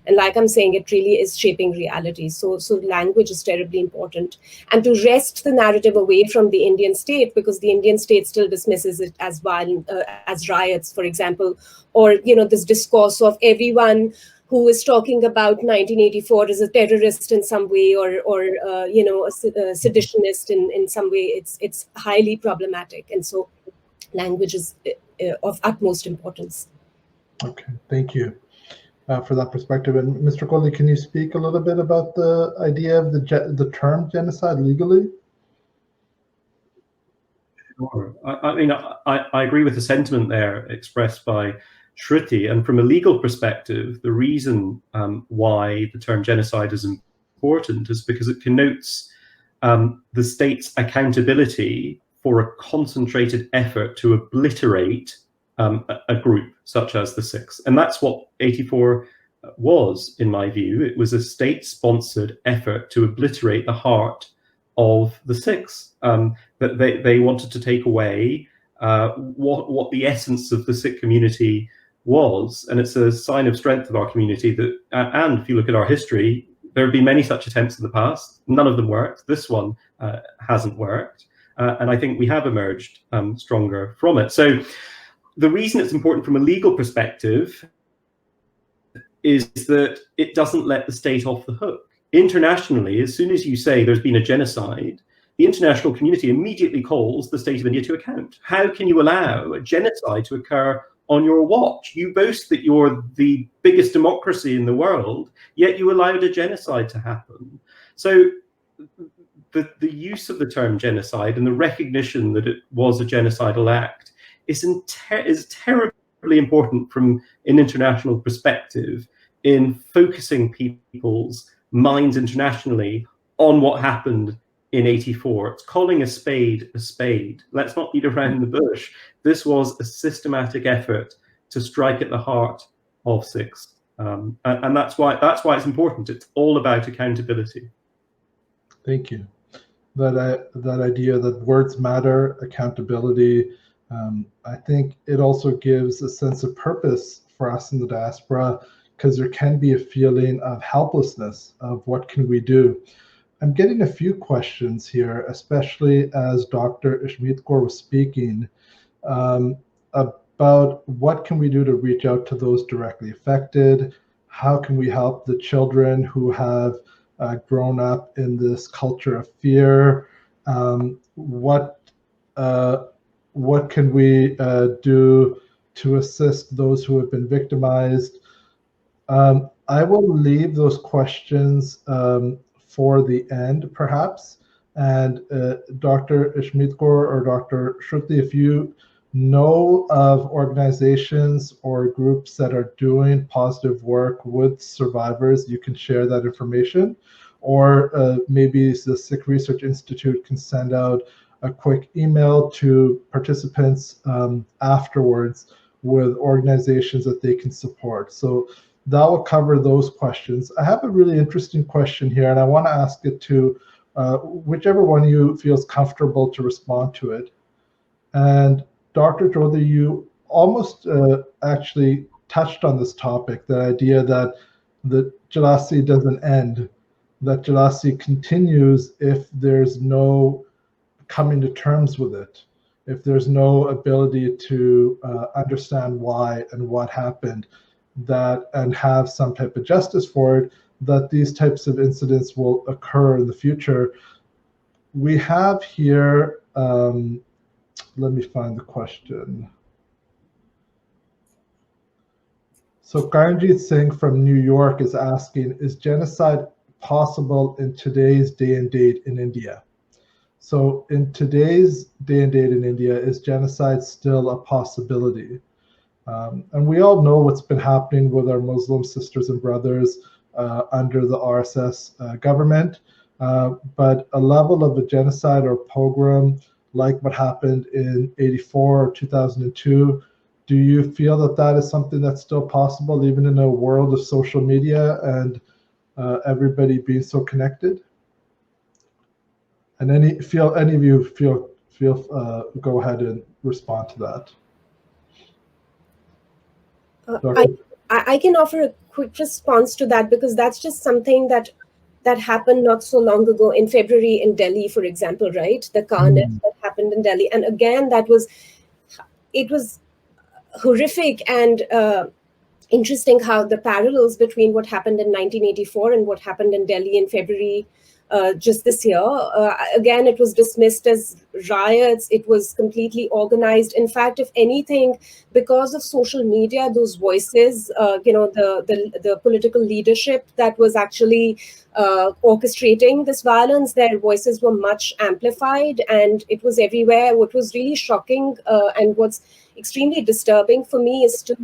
And like I'm saying, it really is shaping reality. So language is terribly important. And to wrest the narrative away from the Indian state, because the Indian state still dismisses it as violent, as riots, for example, or this discourse of everyone who is talking about 1984 as a terrorist in some way, or a seditionist in some way. It's highly problematic, and so language is of utmost importance. Okay, thank you for that perspective. And Mr. Kohli, can you speak a little bit about the idea of the term genocide legally? Sure. I mean, I agree with the sentiment there expressed by Shruti. And from a legal perspective, the reason why the term genocide is important is because it connotes the state's accountability for a concentrated effort to obliterate a group such as the Sikhs. And that's what 84 was, in my view. It was a state-sponsored effort to obliterate the heart of the Sikhs. That they wanted to take away what the essence of the Sikh community was. And it's a sign of strength of our community that, and if you look at our history, there have been many such attempts in the past. None of them worked. This one hasn't worked. And I think we have emerged stronger from it. So the reason it's important from a legal perspective is that it doesn't let the state off the hook. Internationally, as soon as you say there's been a genocide, the international community immediately calls the state of India to account. How can you allow a genocide to occur on your watch? You boast that you're the biggest democracy in the world, yet you allowed a genocide to happen. So the use of the term genocide and the recognition that it was a genocidal act is terribly important from an international perspective in focusing people's minds internationally on what happened in 84. It's calling a spade a spade. Let's not beat around the bush. This was a systematic effort to strike at the heart of Sikhs. And that's why it's important. It's all about accountability. Thank you. That idea that words matter, accountability, I think it also gives a sense of purpose for us in the diaspora, because there can be a feeling of helplessness of what can we do. I'm getting a few questions here, especially as Dr. Ishmeet Kaur was speaking, about what can we do to reach out to those directly affected? How can we help the children who have grown up in this culture of fear? What can we do to assist those who have been victimized? I will leave those questions for the end, perhaps. And Dr. Ishmeet Kaur or Dr. Shruti, if you know of organizations or groups that are doing positive work with survivors, you can share that information. Or maybe the Sikh Research Institute can send out a quick email to participants afterwards with organizations that they can support. So that will cover those questions. I have a really interesting question here, and I want to ask it to whichever one of you feels comfortable to respond to it. And Dr. Chaudhary, you almost actually touched on this topic, the idea that the jealousy doesn't end, that jealousy continues if there's no coming to terms with it, if there's no ability to understand why and what happened, and have some type of justice for it, that these types of incidents will occur in the future. We have here, let me find the question. So Karanjit Singh from New York is asking, is genocide possible in today's day and date in India? So in today's day and date in India, is genocide still a possibility? And we all know what's been happening with our Muslim sisters and brothers under the RSS government, but a level of a genocide or pogrom like what happened in 84 or 2002, do you feel that that is something that's still possible even in a world of social media and everybody being so connected? And any of you feel go ahead and respond to that. I can offer a quick response to that, because that's just something that happened not so long ago in February in Delhi, for example, right? The car nest that happened in Delhi. And again, it was horrific and interesting how the parallels between what happened in 1984 and what happened in Delhi in February just this year. Again, it was dismissed as riots. It was completely organized. In fact, if anything, because of social media, those voices, the political leadership that was actually orchestrating this violence, their voices were much amplified, and it was everywhere. What was really shocking and what's extremely disturbing for me is to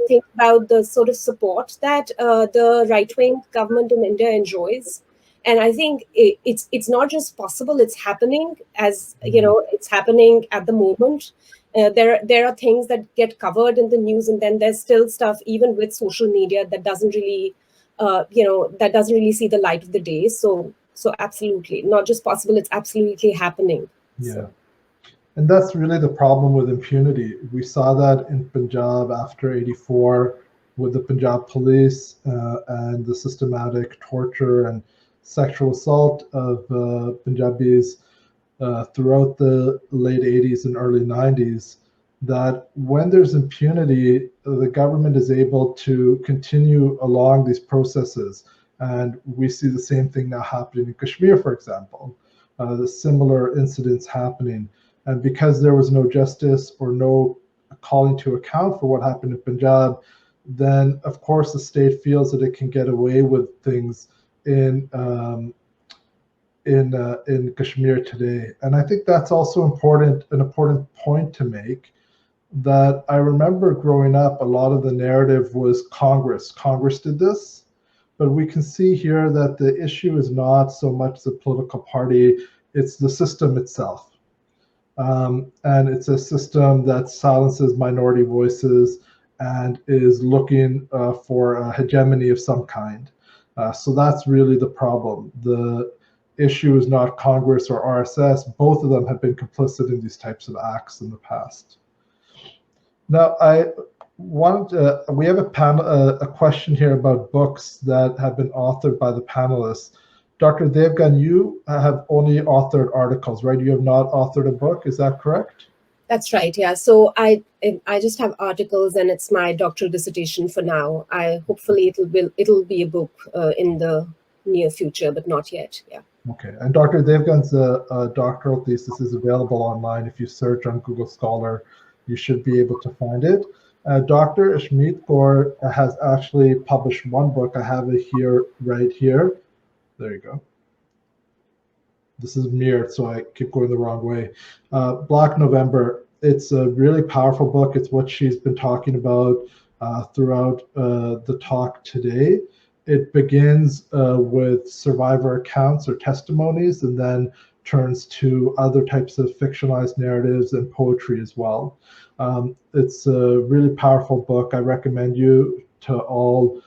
think about the sort of support that the right-wing government in India enjoys. And I think it's not just possible; it's happening. As you know, it's happening at the moment. There are things that get covered in the news, and then there's still stuff, even with social media, that doesn't really, that doesn't really see the light of the day. So absolutely, not just possible; it's absolutely happening. Yeah. So. And that's really the problem with impunity. We saw that in Punjab after '84 with the Punjab police and the systematic torture and sexual assault of Punjabis throughout the late 80s and early 90s, that when there's impunity, the government is able to continue along these processes. And we see the same thing now happening in Kashmir, for example, the similar incidents happening. And because there was no justice or no calling to account for what happened in Punjab, then of course the state feels that it can get away with things in Kashmir today. And I think that's also an important point to make, that I remember growing up, a lot of the narrative was Congress did this, but we can see here that the issue is not so much the political party, it's the system itself. And it's a system that silences minority voices and is looking for a hegemony of some kind. So that's really the problem. The issue is not Congress or RSS. Both of them have been complicit in these types of acts in the past. Now, we have a question here about books that have been authored by the panelists. Dr. Devgan, you have only authored articles, right? You have not authored a book, is that correct? That's right, yeah. So I just have articles, and it's my doctoral dissertation for now. Hopefully it'll be a book in the near future, but not yet, yeah. Okay, and Dr. Devgan's doctoral thesis is available online. If you search on Google Scholar, you should be able to find it. Dr. Ishmeet Kaur has actually published one book. I have it here, right here. There you go. This is mirrored, so I keep going the wrong way. Black November. It's a really powerful book. It's what she's been talking about throughout the talk today. It begins with survivor accounts or testimonies, and then turns to other types of fictionalized narratives and poetry as well. It's a really powerful book. I recommend you to all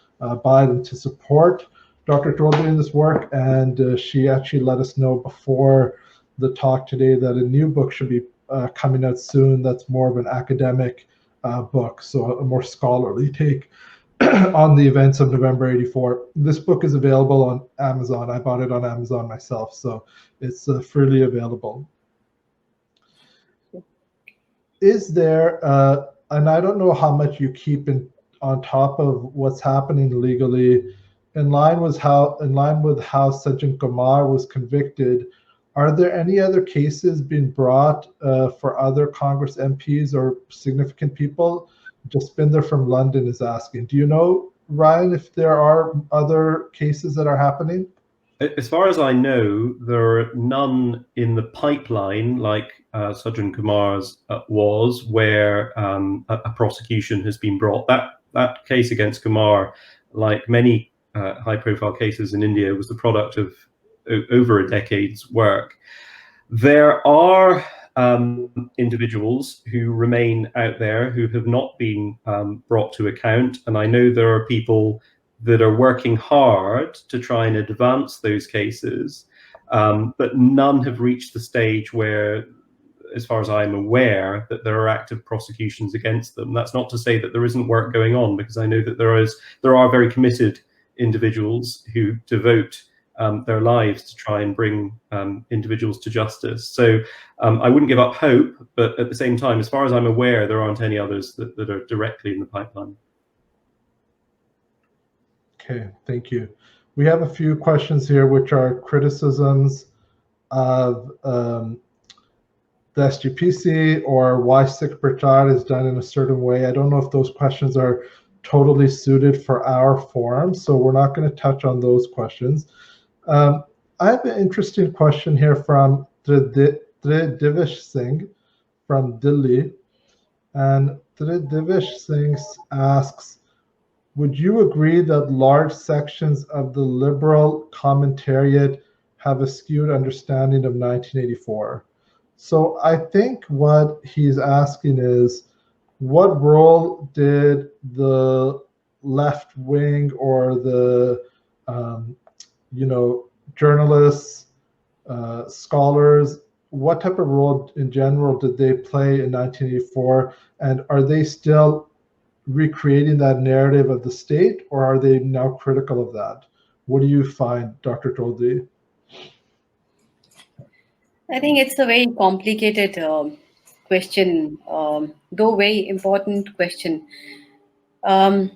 buy it and to support Dr. Chaudhary in this work, and she actually let us know before the talk today that a new book should be coming out soon that's more of an academic book, so a more scholarly take on the events of November '84. This book is available on Amazon. I bought it on Amazon myself, so it's freely available. Is there, and I don't know how much you keep on top of what's happening legally, in line with how Sajjan Kumar was convicted, are there any other cases being brought for other Congress MPs or significant people? Jaspinder from London is asking. Do you know, Ryan, if there are other cases that are happening? As far as I know, there are none in the pipeline like Sajjan Kumar's was, where a prosecution has been brought. That case against Kumar, like many high-profile cases in India, was the product of over a decade's work. There are individuals who remain out there who have not been brought to account, and I know there are people that are working hard to try and advance those cases, but none have reached the stage where, as far as I'm aware, that there are active prosecutions against them. That's not to say that there isn't work going on, because I know that there are very committed individuals who devote their lives to try and bring individuals to justice. So I wouldn't give up hope, but at the same time, as far as I'm aware, there aren't any others that are directly in the pipeline. Okay, thank you. we have a few questions here which are criticisms of the SGPC or why Sikh Prachar is done in a certain way. I don't know if those questions are totally suited for our forum, so we're not going to touch on those questions. I have an interesting question here from Tridivish Singh from Delhi. And Tridivish Singh asks, would you agree that large sections of the liberal commentariat have a skewed understanding of 1984? So I think what he's asking is, what role did the left wing or the journalists, scholars, what type of role in general did they play in 1984? And are they still recreating that narrative of the state, or are they now critical of that? What do you find, Dr. Toldi? I think it's a very complicated question, though very important question. Like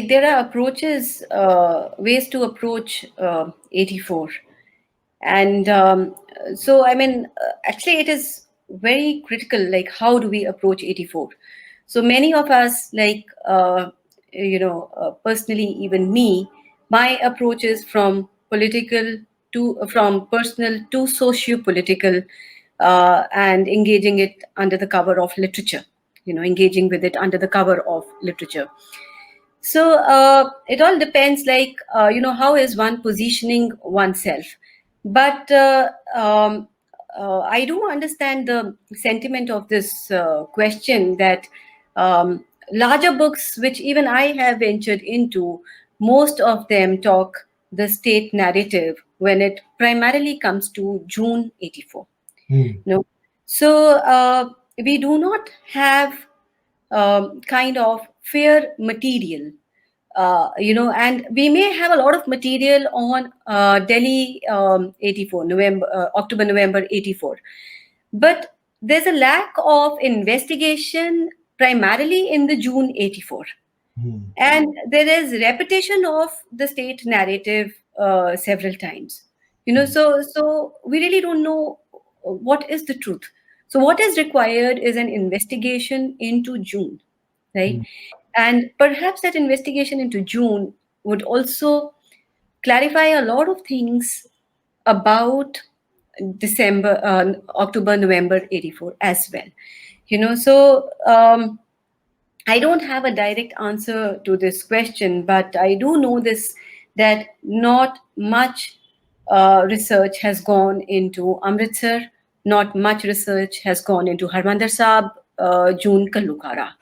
there are approaches, ways to approach 84. And so, I mean, actually it is very critical, like how do we approach 84? So many of us, like, personally, even me, my approach is from political from personal to socio-political, and engaging it under the cover of literature, engaging with it under the cover of literature. So it all depends, like, how is one positioning oneself? But I do understand the sentiment of this question that larger books, which even I have ventured into, most of them talk the state narrative when it primarily comes to June 84. So we do not have kind of fair material, and we may have a lot of material on Delhi 84, October, November 84. But there's a lack of investigation primarily in the June 84. And there is repetition of the state narrative several times. So we really don't know what is the truth. So what is required is an investigation into June, right? And perhaps that investigation into June would also clarify a lot of things about October, November 84 as well. So I don't have a direct answer to this question, but I do know this, that not much research has gone into Amritsar, not much research has gone into Harmandir Sahib, June Kallukara.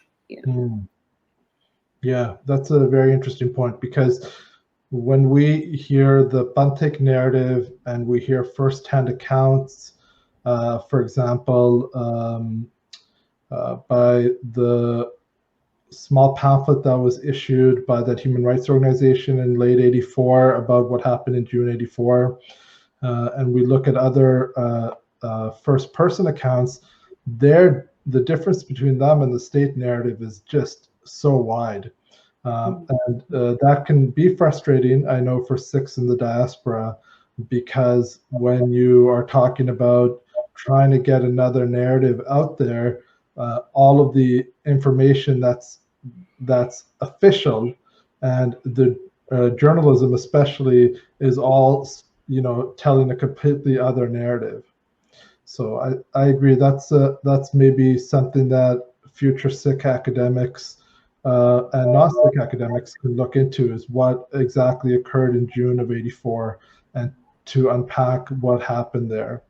Yeah, that's a very interesting point, because when we hear the Panthik narrative and we hear firsthand accounts, for example, by the small pamphlet that was issued by that human rights organization in late 84 about what happened in June 84, and we look at other first person accounts, the difference between them and the state narrative is just so wide. And that can be frustrating, I know, for Sikhs in the diaspora, because when you are talking about trying to get another narrative out there, all of the information that's official and the journalism especially is all telling a completely other narrative. So I agree, that's maybe something that future Sikh academics and non-Sikh academics can look into, is what exactly occurred in June of 84 and to unpack what happened there.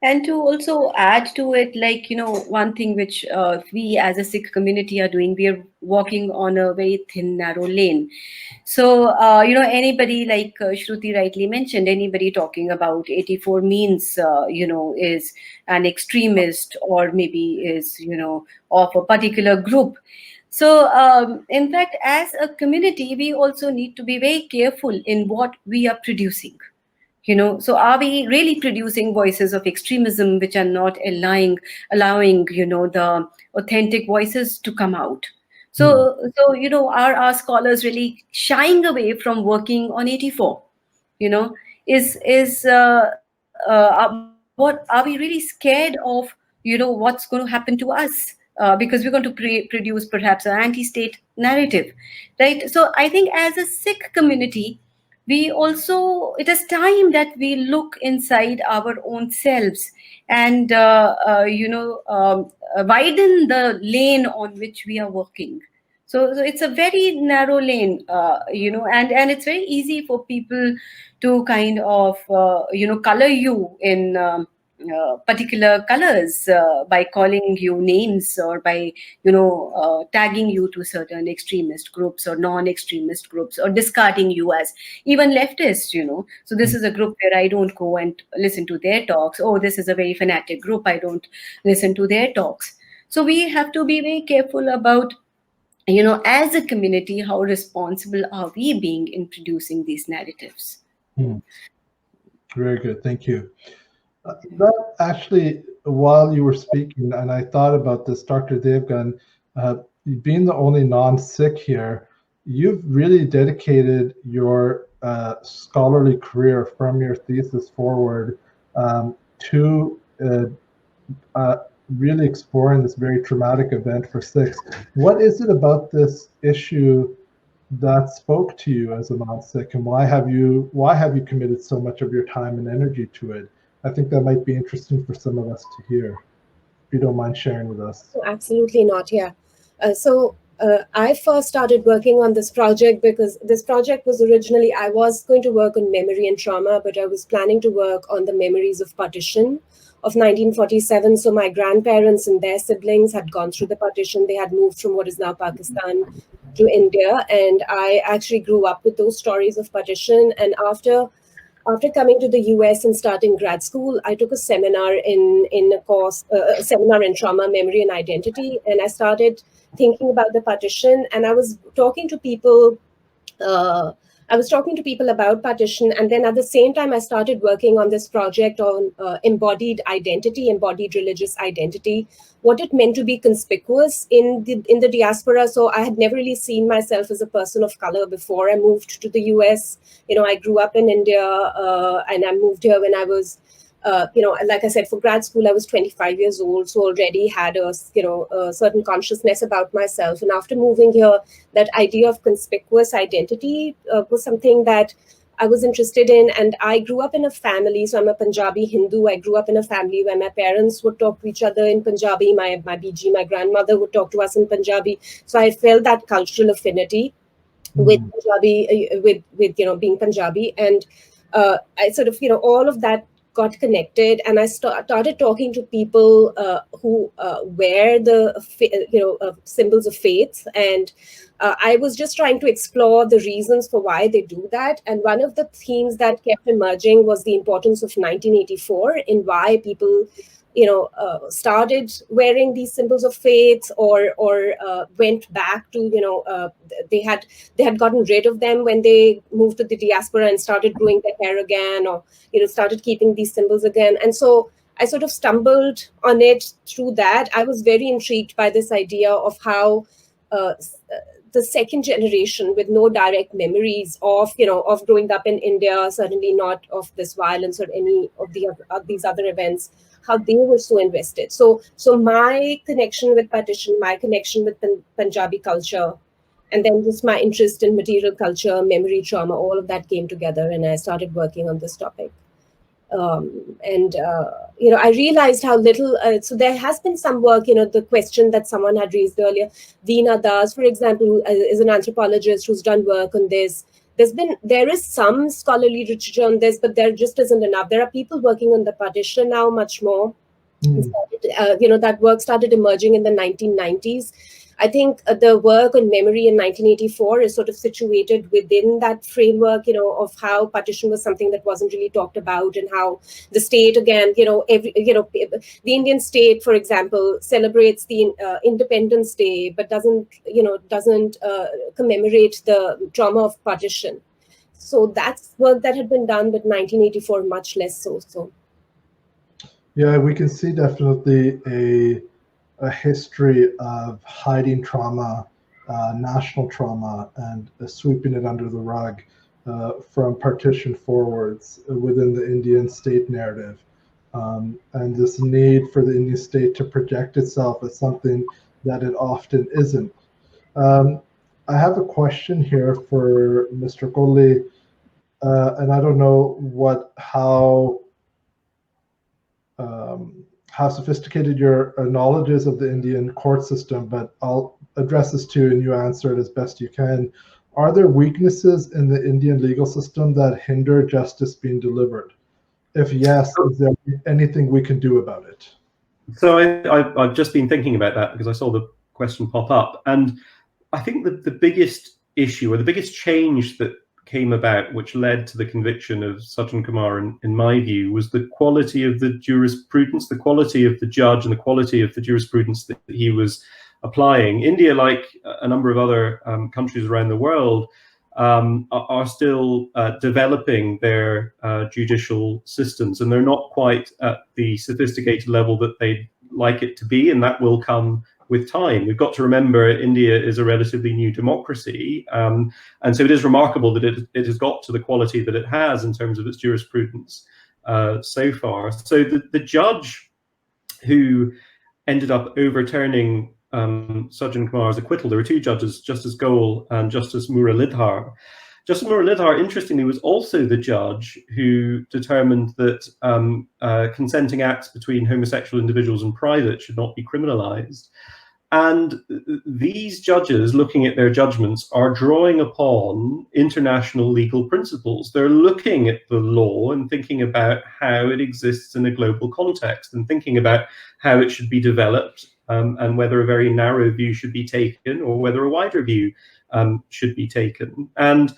And to also add to it, like, one thing which we as a Sikh community are doing, we are walking on a very thin, narrow lane. So, anybody, like Shruti rightly mentioned, anybody talking about 84 means, is an extremist, or maybe is, of a particular group. So, in fact, as a community, we also need to be very careful in what we are producing. So are we really producing voices of extremism which are not allowing the authentic voices to come out? So, are scholars really shying away from working on 84? What are we really scared of? What's going to happen to us? Because we're going to produce perhaps an anti-state narrative, right? So I think as a Sikh community, it is time that we look inside our own selves and widen the lane on which we are working. So it's a very narrow lane, and it's very easy for people to kind of color you in particular colors by calling you names, or by tagging you to certain extremist groups or non-extremist groups, or discarding you as even leftists. So this is a group where I don't go and listen to their talks. Oh, this is a very fanatic group, I don't listen to their talks. So we have to be very careful about, as a community, how responsible are we being in producing these narratives? Very good, thank you. That actually, while you were speaking, and I thought about this, Dr. Devgan, being the only non-Sikh here, you've really dedicated your scholarly career from your thesis forward to really exploring this very traumatic event for Sikhs. What is it about this issue that spoke to you as a non-Sikh, and why have you committed so much of your time and energy to it? I think that might be interesting for some of us to hear, if you don't mind sharing with us. Oh, absolutely not, yeah. I first started working on this project because this project was originally, I was going to work on memory and trauma, but I was planning to work on the memories of partition of 1947. So my grandparents and their siblings had gone through the partition. They had moved from what is now Pakistan to India. And I actually grew up with those stories of partition. And after coming to the US and starting grad school, I took a seminar in a course, a seminar in trauma, memory, and identity. And I started thinking about the partition, and I was talking to people. About partition, and then at the same time, I started working on this project on embodied identity, embodied religious identity, what it meant to be conspicuous in the diaspora. So I had never really seen myself as a person of color before I moved to the US. I grew up in India, and I moved here when I was, like I said, for grad school, I was 25 years old, so already had a certain consciousness about myself. And after moving here, that idea of conspicuous identity was something that I was interested in. And I grew up in a family, so I'm a Punjabi Hindu. I grew up in a family where my parents would talk to each other in Punjabi. My BG, my grandmother, would talk to us in Punjabi. So I felt that cultural affinity with Punjabi, with being Punjabi, and I sort of all of that got connected, and I started talking to people who wear the symbols of faith, and I was just trying to explore the reasons for why they do that. And one of the themes that kept emerging was the importance of 1984 in why people started wearing these symbols of faith, or went back to they had gotten rid of them when they moved to the diaspora and started growing their hair again, or started keeping these symbols again. And so I sort of stumbled on it through that. I was very intrigued by this idea of how the second generation, with no direct memories of growing up in India, certainly not of this violence or any of these other events, how they were so invested. So my connection with partition, my connection with Punjabi culture, and then just my interest in material culture, memory, trauma, all of that came together, and I started working on this topic. I realized how little, so there has been some work, the question that someone had raised earlier, Veena Das, for example, who is an anthropologist who's done work on this. There is some scholarly literature on this, but there just isn't enough. There are people working on the partition now much more. That work started emerging in the 1990s. I think the work on memory in 1984 is sort of situated within that framework, of how partition was something that wasn't really talked about, and how the state, again, the Indian state, for example, celebrates the Independence Day, but doesn't commemorate the trauma of partition. So that's work that had been done, but 1984 much less so. Yeah, we can see definitely a history of hiding trauma national trauma and sweeping it under the rug from partition forwards within the Indian state narrative. And this need for the Indian state to project itself as something that it often isn't. I have a question here for Mr. Kohli, and I don't know how sophisticated your knowledge is of the Indian court system, but I'll address this to you and you answer it as best you can. Are there weaknesses in the Indian legal system that hinder justice being delivered? If yes, is there anything we can do about it? So I've just been thinking about that because I saw the question pop up. And I think the biggest issue or the biggest change that came about, which led to the conviction of Sajjan Kumar, in my view, was the quality of the jurisprudence, the quality of the judge, and the quality of the jurisprudence that he was applying. India, like a number of other countries around the world, are still developing their judicial systems, and they're not quite at the sophisticated level that they'd like it to be, and that will come with time. We've got to remember India is a relatively new democracy, and so it is remarkable that it has got to the quality that it has in terms of its jurisprudence so far. So the judge who ended up overturning Sajjan Kumar's acquittal, there were two judges, Justice Goel and Justice Muralidhar. Justice Muralidhar, interestingly, was also the judge who determined that consenting acts between homosexual individuals in private should not be criminalized. And these judges, looking at their judgments, are drawing upon international legal principles. They're looking at the law and thinking about how it exists in a global context and thinking about how it should be developed, and whether a very narrow view should be taken or whether a wider view should be taken. And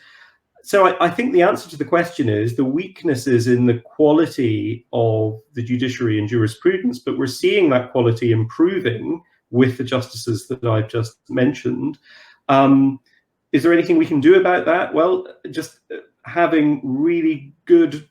so I think the answer to the question is the weakness is in the quality of the judiciary and jurisprudence, but we're seeing that quality improving with the justices that I've just mentioned. Is there anything we can do about that? Well, just having really good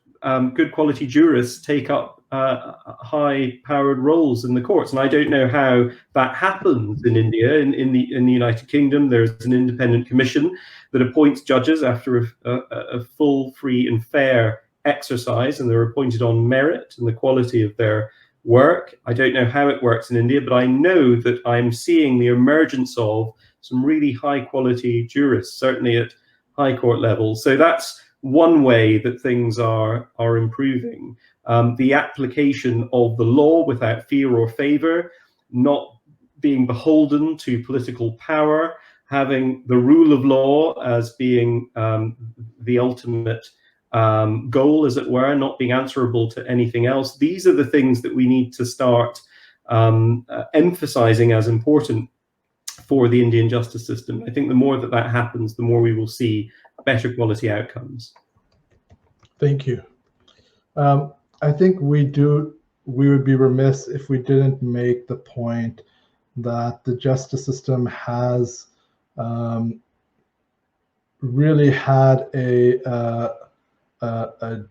quality jurists take up high-powered roles in the courts, and I don't know how that happens in India. In the United Kingdom, there's an independent commission that appoints judges after a full, free, and fair exercise, and they're appointed on merit and the quality of their work. I don't know how it works in India, but I know that I'm seeing the emergence of some really high-quality jurists, certainly at high court level. So that's one way that things are improving. The application of the law without fear or favor, not being beholden to political power, having the rule of law as being the ultimate goal, as it were, not being answerable to anything else. These are the things that we need to start emphasizing as important for the Indian justice system. I think the more that happens, the more we will see better quality outcomes. Thank you. I think we would be remiss if we didn't make the point that the justice system has really had a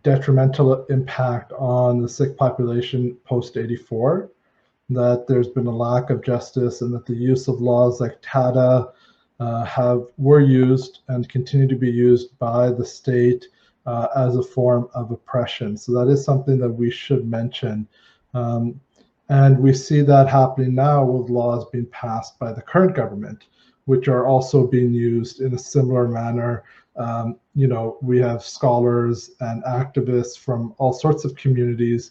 detrimental impact on the Sikh population post-84, that there's been a lack of justice, and that the use of laws like TADA were used and continue to be used by the state as a form of oppression. So that is something that we should mention. And we see that happening now with laws being passed by the current government, which are also being used in a similar manner. You know, we have scholars and activists from all sorts of communities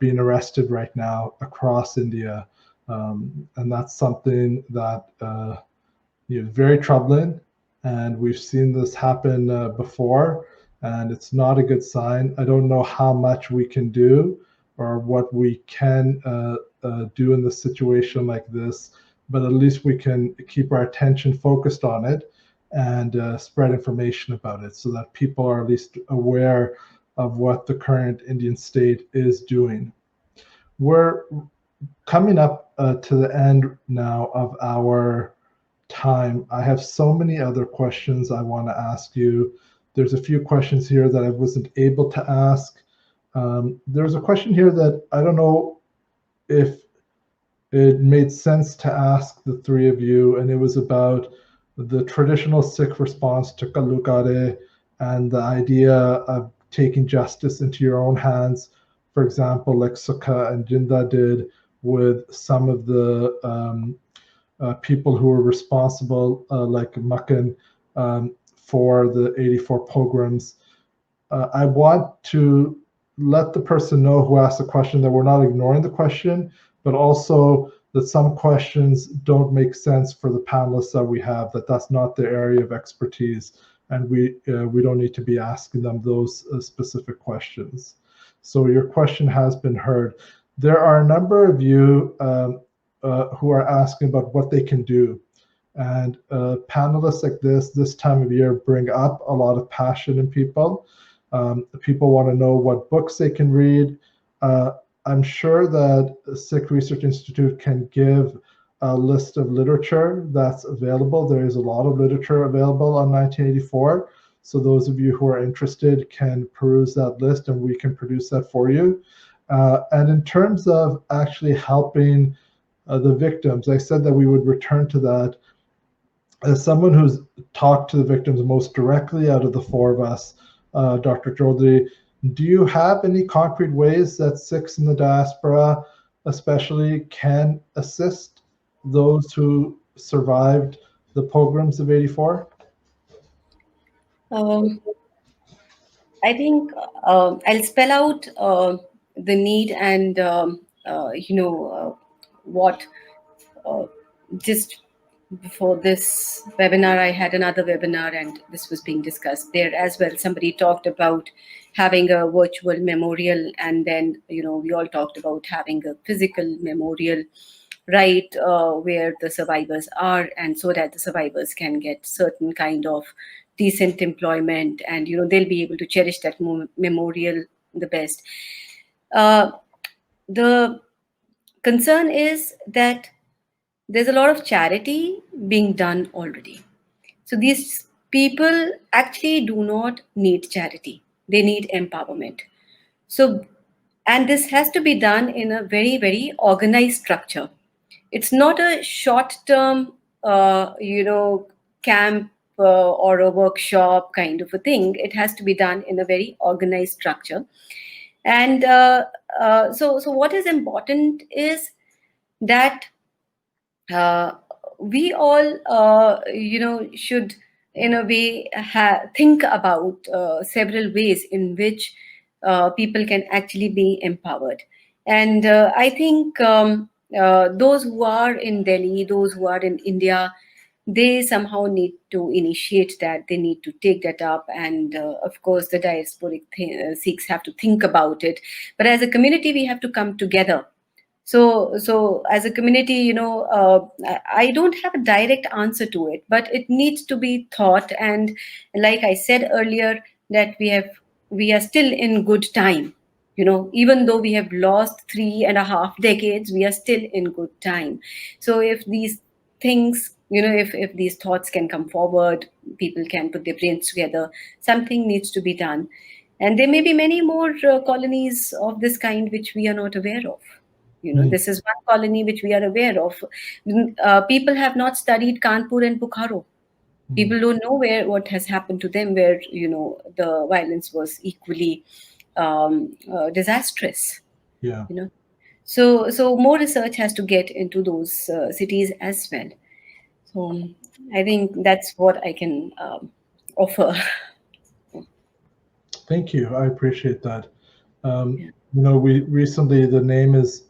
being arrested right now across India. And that's something that is very troubling. And we've seen this happen before, and it's not a good sign. I don't know how much we can do or what we can do in this situation like this, but at least we can keep our attention focused on it and spread information about it so that people are at least aware of what the current Indian state is doing. We're coming up to the end now of our time. I have so many other questions I want to ask you. There's a few questions here that I wasn't able to ask. There's a question here that I don't know if it made sense to ask the three of you, and it was about the traditional Sikh response to Kalukare and the idea of taking justice into your own hands, for example, like Sukha and Jinda did with some of the people who were responsible, like Makan, for the 84 pogroms. I want to let the person know who asked the question that we're not ignoring the question, but also that some questions don't make sense for the panelists that we have, that that's not their area of expertise, and we don't need to be asking them those specific questions. So your question has been heard. There are a number of you who are asking about what they can do. And panelists like this time of year bring up a lot of passion in people. People want to know what books they can read. I'm sure that Sikh Research Institute can give a list of literature that's available. There is a lot of literature available on 1984. So those of you who are interested can peruse that list and we can produce that for you. And in terms of actually helping the victims, I said that we would return to that. As someone who's talked to the victims most directly out of the four of us, Dr. Chaudhary, do you have any concrete ways that Sikhs in the diaspora especially can assist those who survived the pogroms of 84? I think I'll spell out the need and, what just before this webinar, I had another webinar and this was being discussed there as well. Somebody talked about having a virtual memorial, and then, we all talked about having a physical memorial, right, where the survivors are, and so that the survivors can get certain kind of decent employment, and, they'll be able to cherish that memorial the best. The concern is that there's a lot of charity being done already. So these people actually do not need charity. They need empowerment. So, and this has to be done in a very, very organized structure. It's not a short-term, camp or a workshop kind of a thing. It has to be done in a very organized structure. And so what is important is that we all, should, in a way, think about several ways in which people can actually be empowered. And I think those who are in Delhi, those who are in India, they somehow need to initiate that. They need to take that up. And of course, the diasporic Sikhs have to think about it. But as a community, we have to come together. So as a community, I don't have a direct answer to it, but it needs to be thought. And like I said earlier, that we are still in good time. Even though we have lost 3.5 decades, we are still in good time. So if these things, if these thoughts can come forward, people can put their brains together, something needs to be done. And there may be many more colonies of this kind which we are not aware of. This is one colony which we are aware of. People have not studied Kanpur and Bukhara. People don't know what has happened to them, where the violence was equally disastrous. Yeah. So more research has to get into those cities as well. So I think that's what I can offer. Thank you. I appreciate that. We recently, the name is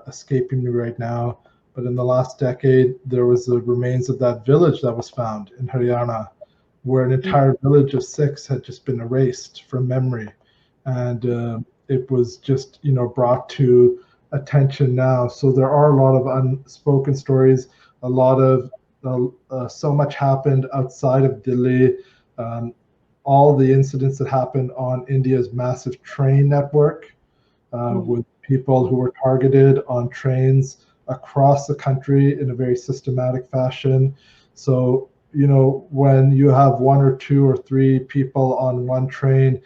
escaping me right now, but in the last decade, there was the remains of that village that was found in Haryana, where an entire village of Sikhs had just been erased from memory. And it was just, brought to attention now. So there are a lot of unspoken stories, a lot of, so much happened outside of Delhi. All the incidents that happened on India's massive train network, with people who were targeted on trains across the country in a very systematic fashion. So, when you have 1 or 2 or 3 people on one train,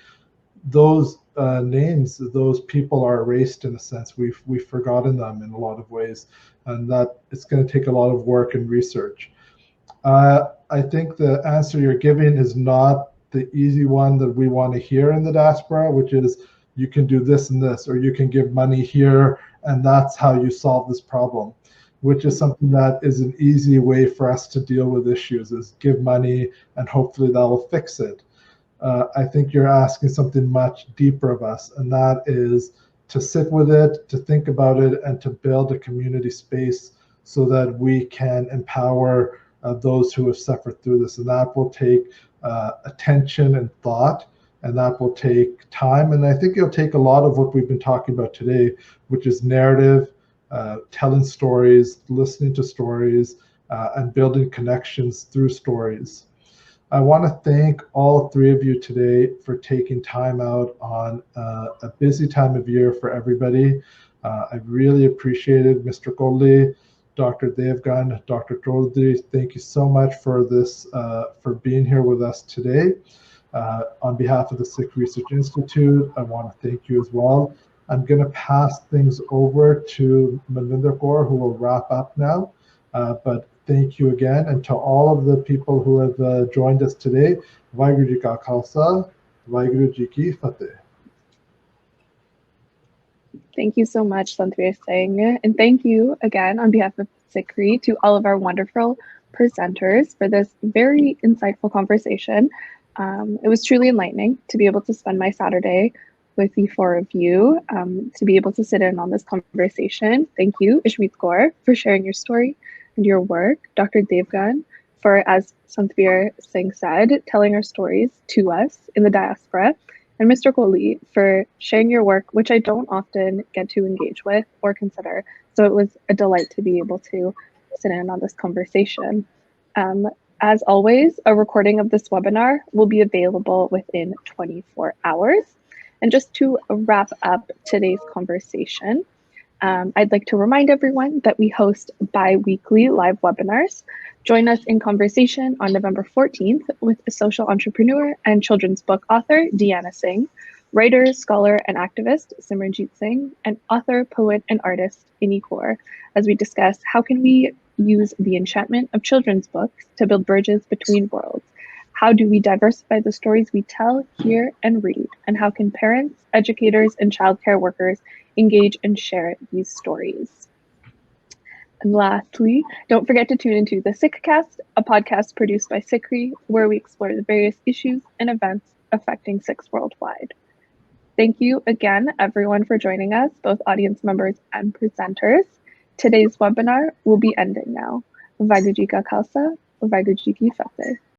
those names, those people are erased in a sense. We've forgotten them in a lot of ways, and that it's going to take a lot of work and research. I think the answer you're giving is not the easy one that we want to hear in the diaspora, which is you can do this and this, or you can give money here, and that's how you solve this problem, which is something that is an easy way for us to deal with issues, is give money and hopefully that will fix it. I think you're asking something much deeper of us, and that is to sit with it, to think about it, and to build a community space so that we can empower those who have suffered through this. And that will take attention and thought, and that will take time. And I think it'll take a lot of what we've been talking about today, which is narrative, telling stories, listening to stories, and building connections through stories. I want to thank all three of you today for taking time out on a busy time of year for everybody. I really appreciated Mr. Kohli, Dr. Devgan, Dr. Chaudhary. Thank you so much for this, for being here with us today. On behalf of the Sikh Research Institute, I want to thank you as well. I'm going to pass things over to Manvinder Kaur, who will wrap up now. But thank you again, and to all of the people who have joined us today. Vaheguru Ji Ka Khalsa, Vaheguru Ji Ki Fateh. Thank you so much, Santhveer Singh. And thank you again on behalf of SikhRI to all of our wonderful presenters for this very insightful conversation. It was truly enlightening to be able to spend my Saturday with the four of you, to be able to sit in on this conversation. Thank you, Ishmeet Kaur, for sharing your story and your work. Dr. Devgan, for, as Santhveer Singh said, telling our stories to us in the diaspora. And Mr. Kohli, for sharing your work, which I don't often get to engage with or consider. So it was a delight to be able to sit in on this conversation. As always, a recording of this webinar will be available within 24 hours. And just to wrap up today's conversation, I'd like to remind everyone that we host bi-weekly live webinars. Join us in conversation on November 14th with a social entrepreneur and children's book author, Deanna Singh, writer, scholar, and activist, Simranjeet Singh, and author, poet, and artist, Inni Kaur, as we discuss how can we use the enchantment of children's books to build bridges between worlds. How do we diversify the stories we tell, hear, and read? And how can parents, educators, and childcare workers engage and share these stories? And lastly, don't forget to tune into the SikhCast, a podcast produced by SikhRI, where we explore the various issues and events affecting Sikhs worldwide. Thank you again, everyone, for joining us, both audience members and presenters. Today's webinar will be ending now. Vaheguru Ji Ka Khalsa, Vaheguru Ji Ki Fateh.